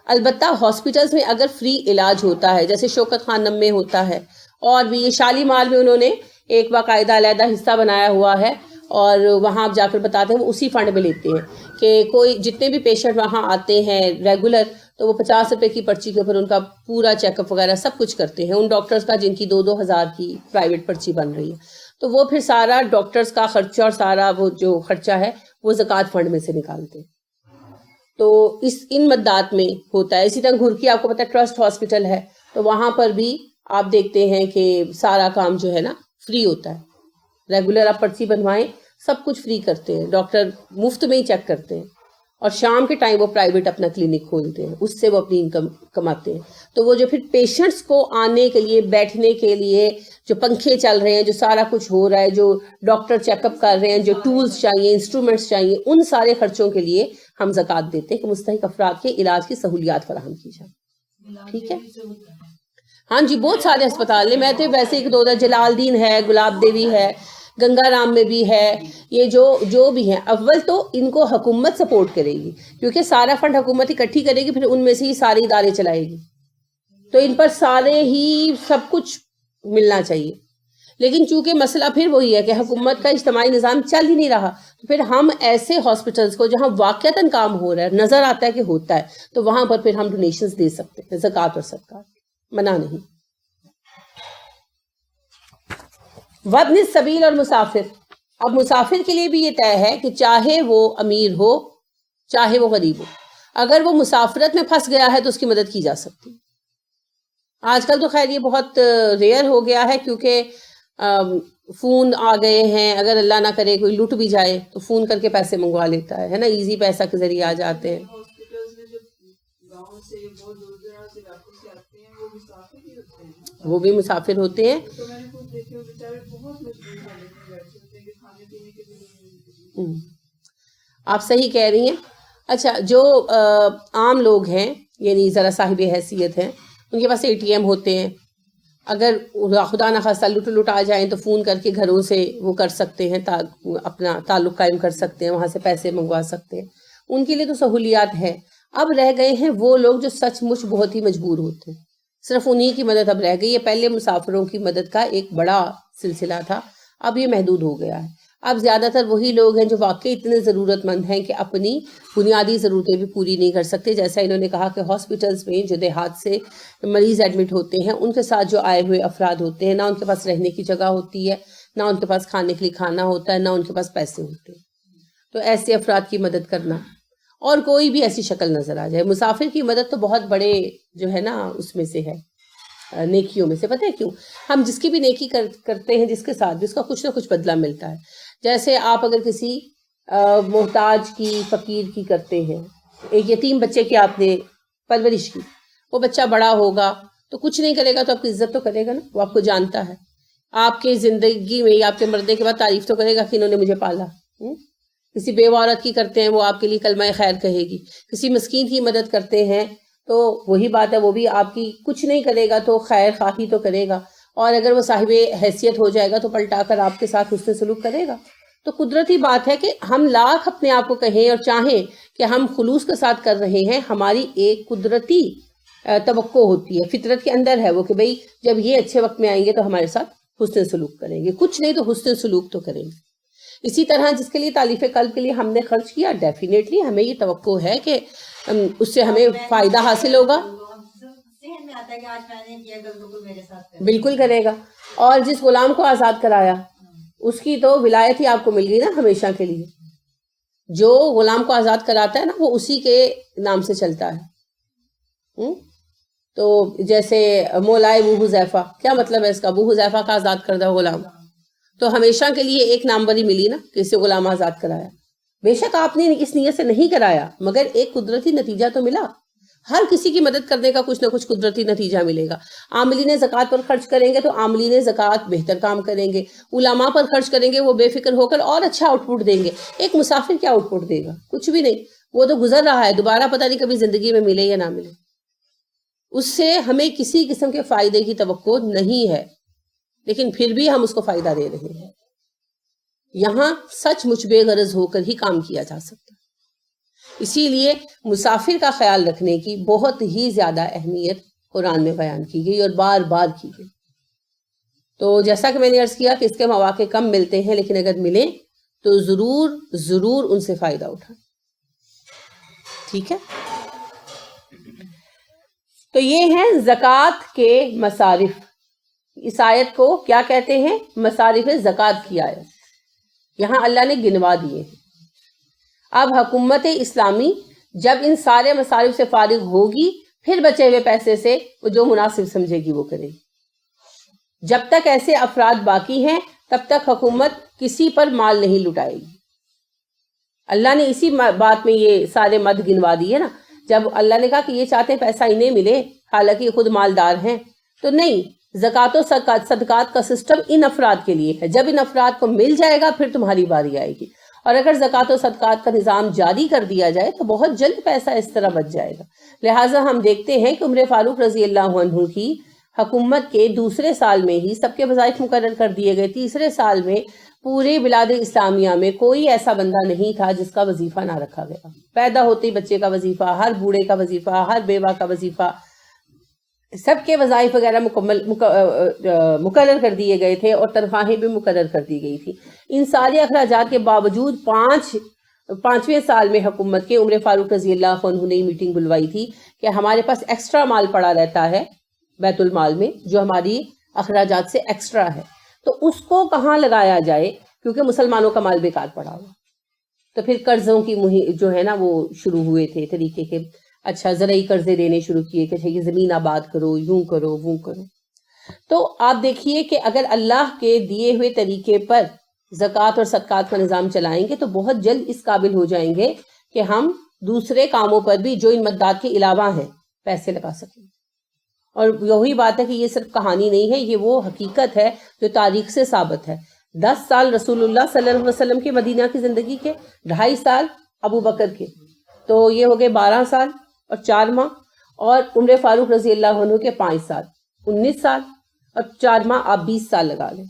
البتہ ہاسپٹلس میں اگر فری علاج ہوتا ہے، جیسے شوکت خانم میں ہوتا ہے، اور بھی یہ شالیمار میں انہوں نے ایک باقاعدہ علیحدہ حصہ بنایا ہوا ہے، اور وہاں آپ جا کر بتاتے ہیں، وہ اسی فنڈ میں لیتے ہیں کہ کوئی جتنے بھی پیشنٹ وہاں آتے ہیں ریگولر، تو وہ 50 روپے کی پرچی کے اوپر ان کا پورا چیک اپ وغیرہ سب کچھ کرتے ہیں. ان ڈاکٹرز کا جن کی 2-2 ہزار کی پرائیویٹ پرچی بن رہی ہے، تو وہ پھر سارا ڈاکٹرز کا خرچہ اور سارا وہ جو خرچہ ہے وہ زکوٰۃ فنڈ میں سے نکالتے ہیں. تو ان مدات میں ہوتا ہے. اسی طرح گھرکی آپ کو پتہ ہے ٹرسٹ ہاسپٹل ہے، تو وہاں پر بھی آپ دیکھتے ہیں کہ سارا کام جو ہے نا فری ہوتا ہے. ریگولر آپ پرچی بنوائیں، سب کچھ فری کرتے ہیں، ڈاکٹر مفت میں ہی چیک کرتے ہیں، اور شام کے ٹائم وہ پرائیویٹ اپنا کلینک کھولتے ہیں، اس سے وہ اپنی انکم کماتے ہیں. تو وہ جو پھر پیشنٹس کو آنے کے لیے، بیٹھنے کے لیے جو پنکھے چل رہے ہیں، جو سارا کچھ ہو رہا ہے، جو ڈاکٹر چیک اپ کر رہے ہیں، جو ٹولز چاہیے، انسٹرومنٹس چاہیے، ان سارے خرچوں کے لیے ہم زکوٰۃ دیتے ہیں کہ مستحق افراد کے علاج کی سہولیات فراہم کی جائیں. ٹھیک ہے. ہاں جی، بہت سارے اسپتال ہیں. میں تو ویسے ایک دو جلال الدین ہے، گلاب دیوی ہے، گنگا رام میں بھی ہے. یہ جو بھی ہیں، اول تو ان کو حکومت سپورٹ کرے گی، کیونکہ سارا فنڈ حکومت اکٹھی کرے گی، پھر ان میں سے ہی سارے ادارے چلائے گی، تو ان پر سارے ہی سب کچھ ملنا چاہیے. لیکن چونکہ مسئلہ پھر وہی ہے کہ حکومت کا اجتماعی نظام چل ہی نہیں رہا، تو پھر ہم ایسے ہاسپٹلس کو جہاں واقعتاً کام ہو رہا ہے، نظر آتا ہے کہ ہوتا ہے، تو وہاں پر پھر ہم ڈونیشنز دے سکتے ہیں، زکوٰۃ اور صدقات، منع نہیں. وابن السبیل اور مسافر. اب مسافر کے لیے بھی یہ طے ہے کہ چاہے وہ امیر ہو چاہے وہ غریب ہو، اگر وہ مسافرت میں پھنس گیا ہے تو اس کی مدد کی جا سکتی. آج کل تو خیر یہ بہت ریئر ہو گیا ہے، کیونکہ فون آ گئے ہیں. اگر اللہ نہ کرے کوئی لٹ بھی جائے تو فون کر کے پیسے منگوا لیتا ہے نا، ایزی پیسہ کے ذریعے آ جاتے ہیں. ہاسپٹلز میں جو گاؤں سے بہت دور دراز علاقوں سے آتے ہیں، وہ مسافر ہی ہوتے ہیں. وہ بھی مسافر ہوتے ہیں. تو میں نے خود دیکھے وہ بیچارے بہت مجبور ہوتے ہیں، بیٹھے ہوتے ہیں کہ کھانے پینے کے لیے نہیں ملتے. آپ صحیح کہہ رہی ہیں. اچھا، جو عام لوگ ہیں، یعنی ذرا صاحب حیثیت ہیں، ان کے پاس ATM ہوتے ہیں. اگر خدا نخواستہ لٹ آ جائیں تو فون کر کے گھروں سے وہ کر سکتے ہیں، اپنا تعلق قائم کر سکتے ہیں، وہاں سے پیسے منگوا سکتے ہیں. ان کے لیے تو سہولیات ہے. اب رہ گئے ہیں وہ لوگ جو سچ مچ بہت ہی مجبور ہوتے ہیں، صرف انہی کی مدد اب رہ گئی ہے. پہلے مسافروں کی مدد کا ایک بڑا سلسلہ تھا، اب یہ محدود ہو گیا ہے. اب زیادہ تر وہی لوگ ہیں جو واقعی اتنے ضرورت مند ہیں کہ اپنی بنیادی ضرورتیں بھی پوری نہیں کر سکتے. جیسا انہوں نے کہا کہ ہاسپٹلس میں جو دیہات سے مریض ایڈمٹ ہوتے ہیں، ان کے ساتھ جو آئے ہوئے افراد ہوتے ہیں، نہ ان کے پاس رہنے کی جگہ ہوتی ہے، نہ ان کے پاس کھانے کے لیے کھانا ہوتا ہے، نہ ان کے پاس پیسے ہوتے ہیں. تو ایسے افراد کی مدد کرنا. اور کوئی بھی ایسی شکل نظر آ جائے. مسافر کی مدد تو بہت بڑے جو ہے نا اس میں سے ہے، نیکیوں میں سے. پتہ ہے کیوں؟ ہم جس کی بھی نیکی کرتے ہیں جس کے ساتھ بھی، اس کا کچھ نہ کچھ بدلہ ملتا ہے. جیسے آپ اگر کسی محتاج کی، فقیر کی کرتے ہیں، ایک یتیم بچے کی آپ نے پرورش کی، وہ بچہ بڑا ہوگا تو کچھ نہیں کرے گا تو آپ کی عزت تو کرے گا نا، وہ آپ کو جانتا ہے. آپ کے زندگی میں یا آپ کے مرنے کے بعد تعریف تو کرے گا کہ انہوں نے مجھے پالا. کسی بیوہ عورت کی کرتے ہیں، وہ آپ کے لیے کلمہ خیر کہے گی. کسی مسکین کی مدد کرتے ہیں تو وہی بات ہے، وہ بھی آپ کی کچھ نہیں کرے گا تو خیر خواہی تو کرے گا. اور اگر وہ صاحب حیثیت ہو جائے گا تو پلٹا کر آپ کے ساتھ حسن سلوک کرے گا. تو قدرتی بات ہے کہ ہم لاکھ اپنے آپ کو کہیں اور چاہیں کہ ہم خلوص کے ساتھ کر رہے ہیں، ہماری ایک قدرتی توقع ہوتی ہے، فطرت کے اندر ہے وہ کہ بھئی جب یہ اچھے وقت میں آئیں گے تو ہمارے ساتھ حسن سلوک کریں گے، کچھ نہیں تو حسن سلوک تو کریں گے. اسی طرح جس کے لیے تالیف قلب کے لیے ہم نے خرچ کیا، ڈیفینیٹلی ہمیں یہ توقع ہے کہ اس سے ہمیں فائدہ حاصل ہوگا. ذہن میں آتا ہے کہ آج میں نے کیا، بالکل میرے ساتھ بالکل کرے گا. اور جس غلام کو آزاد کرایا اس کی تو ولایت ہی آپ کو مل گئی نا ہمیشہ کے لیے. جو غلام کو آزاد کراتا ہے نا وہ اسی کے نام سے چلتا ہے. تو جیسے مولائے ابو حذیفہ، کیا مطلب ہے اس کا؟ ابو حذیفہ کا آزاد کردہ غلام، تو ہمیشہ کے لیے ایک ناموری ملی نا کہ اسے غلام آزاد کرایا. بے شک آپ نے اس نیت سے نہیں کرایا، مگر ایک قدرتی نتیجہ تو ملا. ہر کسی کی مدد کرنے کا کچھ نہ کچھ قدرتی نتیجہ ملے گا. عاملین زکوٰۃ پر خرچ کریں گے تو عاملین زکوٰۃ بہتر کام کریں گے. علماء پر خرچ کریں گے وہ بے فکر ہو کر اور اچھا آؤٹ پٹ دیں گے. ایک مسافر کیا آؤٹ پٹ دے گا؟ کچھ بھی نہیں. وہ تو گزر رہا ہے، دوبارہ پتہ نہیں کبھی زندگی میں ملے یا نہ ملے. اس سے ہمیں کسی قسم کے فائدے کی توقع نہیں ہے، لیکن پھر بھی ہم اس کو فائدہ دے رہے ہیں. یہاں سچ مچ بے غرض ہو کر ہی کام کیا جا سکتا ہے. اسی لیے مسافر کا خیال رکھنے کی بہت ہی زیادہ اہمیت قرآن میں بیان کی گئی اور بار بار کی گئی. تو جیسا کہ میں نے عرض کیا کہ اس کے مواقع کم ملتے ہیں، لیکن اگر ملیں تو ضرور ان سے فائدہ اٹھائیں. ٹھیک ہے؟ تو یہ ہیں زکوٰۃ کے مصارف. اس آیت کو کیا کہتے ہیں؟ مصارف زکوٰۃ کی آیت. یہاں اللہ نے گنوا دیے ہیں. اب حکومت اسلامی جب ان سارے مصارف سے فارغ ہوگی، پھر بچے ہوئے پیسے سے وہ جو مناسب سمجھے گی وہ کرے گی. جب تک ایسے افراد باقی ہیں تب تک حکومت کسی پر مال نہیں لٹائے گی. اللہ نے اسی بات میں یہ سارے مد گنوا دیے نا. جب اللہ نے کہا کہ یہ چاہتے ہیں پیسہ انہیں ملے حالانکہ یہ خود مالدار ہیں، تو نہیں، زکوٰۃ و صدقات کا سسٹم ان افراد کے لیے ہے. جب ان افراد کو مل جائے گا پھر تمہاری باری آئے گی. اور اگر زکوٰۃ و صدقات کا نظام جاری کر دیا جائے تو بہت جلد پیسہ اس طرح بچ جائے گا. لہٰذا ہم دیکھتے ہیں کہ عمر فاروق رضی اللہ عنہ کی حکومت کے دوسرے سال میں ہی سب کے وظائف مقرر کر دیے گئے. تیسرے سال میں پورے بلاد اسلامیہ میں کوئی ایسا بندہ نہیں تھا جس کا وظیفہ نہ رکھا گیا. پیدا ہوتے ہی بچے کا وظیفہ، ہر بوڑھے کا وظیفہ، ہر بیوہ کا وظیفہ، سب کے وظائف وغیرہ مقرر کر دیے گئے تھے اور تنخواہیں بھی مقرر کر دی گئی تھی. ان سارے اخراجات کے باوجود پانچویں سال میں حکومت کے عمر فاروق رضی اللہ عنہ نے میٹنگ بلوائی تھی کہ ہمارے پاس ایکسٹرا مال پڑا رہتا ہے بیت المال میں جو ہماری اخراجات سے ایکسٹرا ہے، تو اس کو کہاں لگایا جائے، کیونکہ مسلمانوں کا مال بیکار پڑا ہوا. تو پھر قرضوں کی جو ہے نا وہ شروع ہوئے تھے طریقے کے. اچھا، زرعی قرضے دینے شروع کیے کہ یہ زمین آباد کرو، یوں کرو وہ کرو. تو آپ دیکھیے کہ اگر اللہ کے دیے ہوئے طریقے پر زکوٰۃ اور صدقات کا نظام چلائیں گے تو بہت جلد اس قابل ہو جائیں گے کہ ہم دوسرے کاموں پر بھی جو ان مدات کے علاوہ ہیں پیسے لگا سکیں. اور یہی بات ہے کہ یہ صرف کہانی نہیں ہے، یہ وہ حقیقت ہے جو تاریخ سے ثابت ہے. 10 سال رسول اللہ صلی اللہ علیہ وسلم کے مدینہ کی زندگی کے، 2.5 سال ابو بکر کے، تو یہ ہو گئے 12 سال اور 4 ماہ. اور عمر فاروق رضی اللہ عنہ کے 5 سال، 19 سال اور 4 ماہ، آپ 20 سال لگا لیں.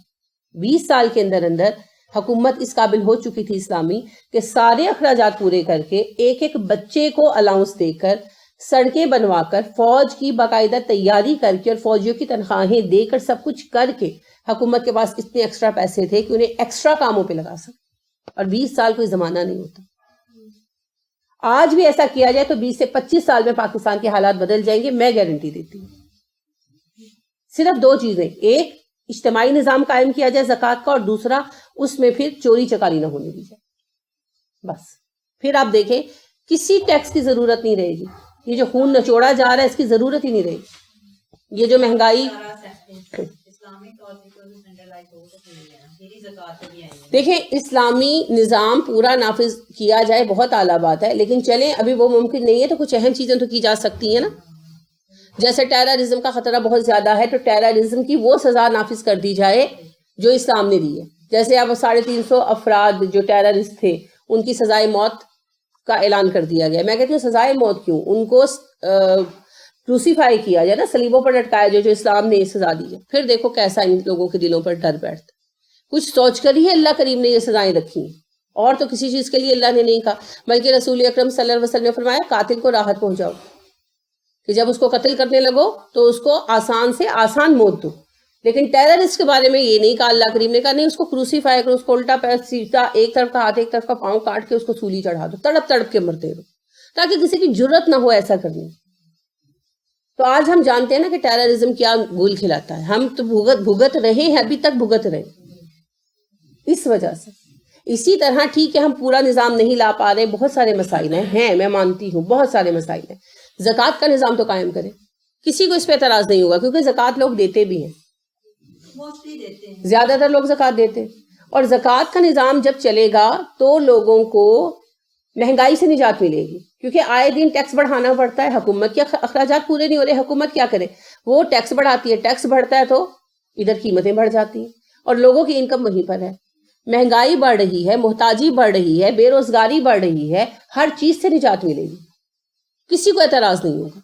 20 سال کے اندر حکومت اس قابل ہو چکی تھی اسلامی کہ سارے اخراجات پورے کر کے ایک بچے کو الاؤنس دے کر، سڑکیں بنوا کر، فوج کی باقاعدہ تیاری کر کے اور فوجیوں کی تنخواہیں دے کر، سب کچھ کر کے حکومت کے پاس اتنے ایکسٹرا پیسے تھے کہ انہیں ایکسٹرا کاموں پہ لگا سکے. اور 20 سال کوئی زمانہ نہیں ہوتا. آج بھی ایسا کیا جائے تو 20 سے 25 سال میں پاکستان کے حالات بدل جائیں گے، میں گارنٹی دیتی ہوں. صرف 2 چیزیں، ایک اجتماعی نظام قائم کیا جائے زکوٰۃ کا، اور دوسرا اس میں پھر چوری چکاری نہ ہونے دی جائے. بس پھر آپ دیکھیں کسی ٹیکس کی ضرورت نہیں رہے گی. یہ جو خون نچوڑا جا رہا ہے اس کی ضرورت ہی نہیں رہے گی. یہ جو مہنگائی, اسلامک طور سے کوئی سینٹرلائز ہو تو نہیں ہے, میری زکات بھی آئی ہے. دیکھیں اسلامی نظام پورا نافذ کیا جائے بہت اعلیٰ بات ہے, لیکن چلیں ابھی وہ ممکن نہیں ہے تو کچھ اہم چیزیں تو کی جا سکتی ہیں نا. جیسے ٹیررزم کا خطرہ بہت زیادہ ہے تو ٹیررزم کی وہ سزا نافذ کر دی جائے جو اسلام نے دی ہے. جیسے اب 350 افراد جو ٹیررسٹ تھے ان کی سزائے موت کا اعلان کر دیا گیا. میں کہتی ہوں سزائے موت کیوں, ان کو کروسیفائی کیا جائے نا, سلیبوں پر لٹکایا جائے جو اسلام نے یہ سزا دی ہے. پھر دیکھو کیسا ان لوگوں کے دلوں پر ڈر بیٹھتا. کچھ سوچ کر ہی اللہ کریم نے یہ سزائیں رکھی ہیں, اور تو کسی چیز کے لیے اللہ نے نہیں کہا. بلکہ رسول اکرم صلی اللہ علیہ وسلم نے فرمایا قاتل کو راحت پہنچاؤ, کہ جب اس کو قتل کرنے لگو تو اس کو آسان سے آسان موت دو. لیکن ٹیررسٹ کے بارے میں یہ نہیں کہا, اللہ کریم نے کہا نہیں اس کو کروسیفائی کرو, اس کو الٹا پیر سیدھا ایک طرف کا ہاتھ ایک طرف کا پاؤں کاٹ کے اس کو سولی چڑھا دو, تڑپ تڑپ کے مرتے رہو, تاکہ کسی کی جرت نہ ہو ایسا کرنے. تو آج ہم جانتے ہیں نا کہ ٹیررزم کیا گول کھلاتا ہے. ہم تو بھگت رہے ہیں, ابھی تک بھگت رہے اس وجہ سے. اسی طرح ٹھیک ہے ہم پورا نظام نہیں لا پا رہے, بہت سارے مسائل ہیں, میں مانتی ہوں بہت سارے مسائل ہیں. زکوٰۃ کا نظام تو قائم کرے, کسی کو اس پہ اعتراض نہیں ہوگا, کیونکہ زکوٰۃ لوگ دیتے بھی ہیں, زیادہ تر لوگ زکوٰۃ دیتے ہیں. اور زکوٰۃ کا نظام جب چلے گا تو لوگوں کو مہنگائی سے نجات ملے گی, کیونکہ آئے دن ٹیکس بڑھانا پڑتا ہے, حکومت کے اخراجات پورے نہیں ہو رہے, حکومت کیا کرے, وہ ٹیکس بڑھاتی ہے, ٹیکس بڑھتا ہے تو ادھر قیمتیں بڑھ جاتی ہیں اور لوگوں کی انکم وہیں پر ہے. مہنگائی بڑھ رہی ہے, محتاجی بڑھ رہی ہے, بے روزگاری بڑھ رہی ہے, ہر چیز سے نجات ملے گی, کسی کو اعتراض نہیں ہوگا.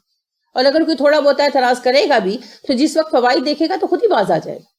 اور اگر کوئی تھوڑا بہت اعتراض کرے گا بھی تو جس وقت فوائد دیکھے گا تو خود ہی باز آ جائے گا.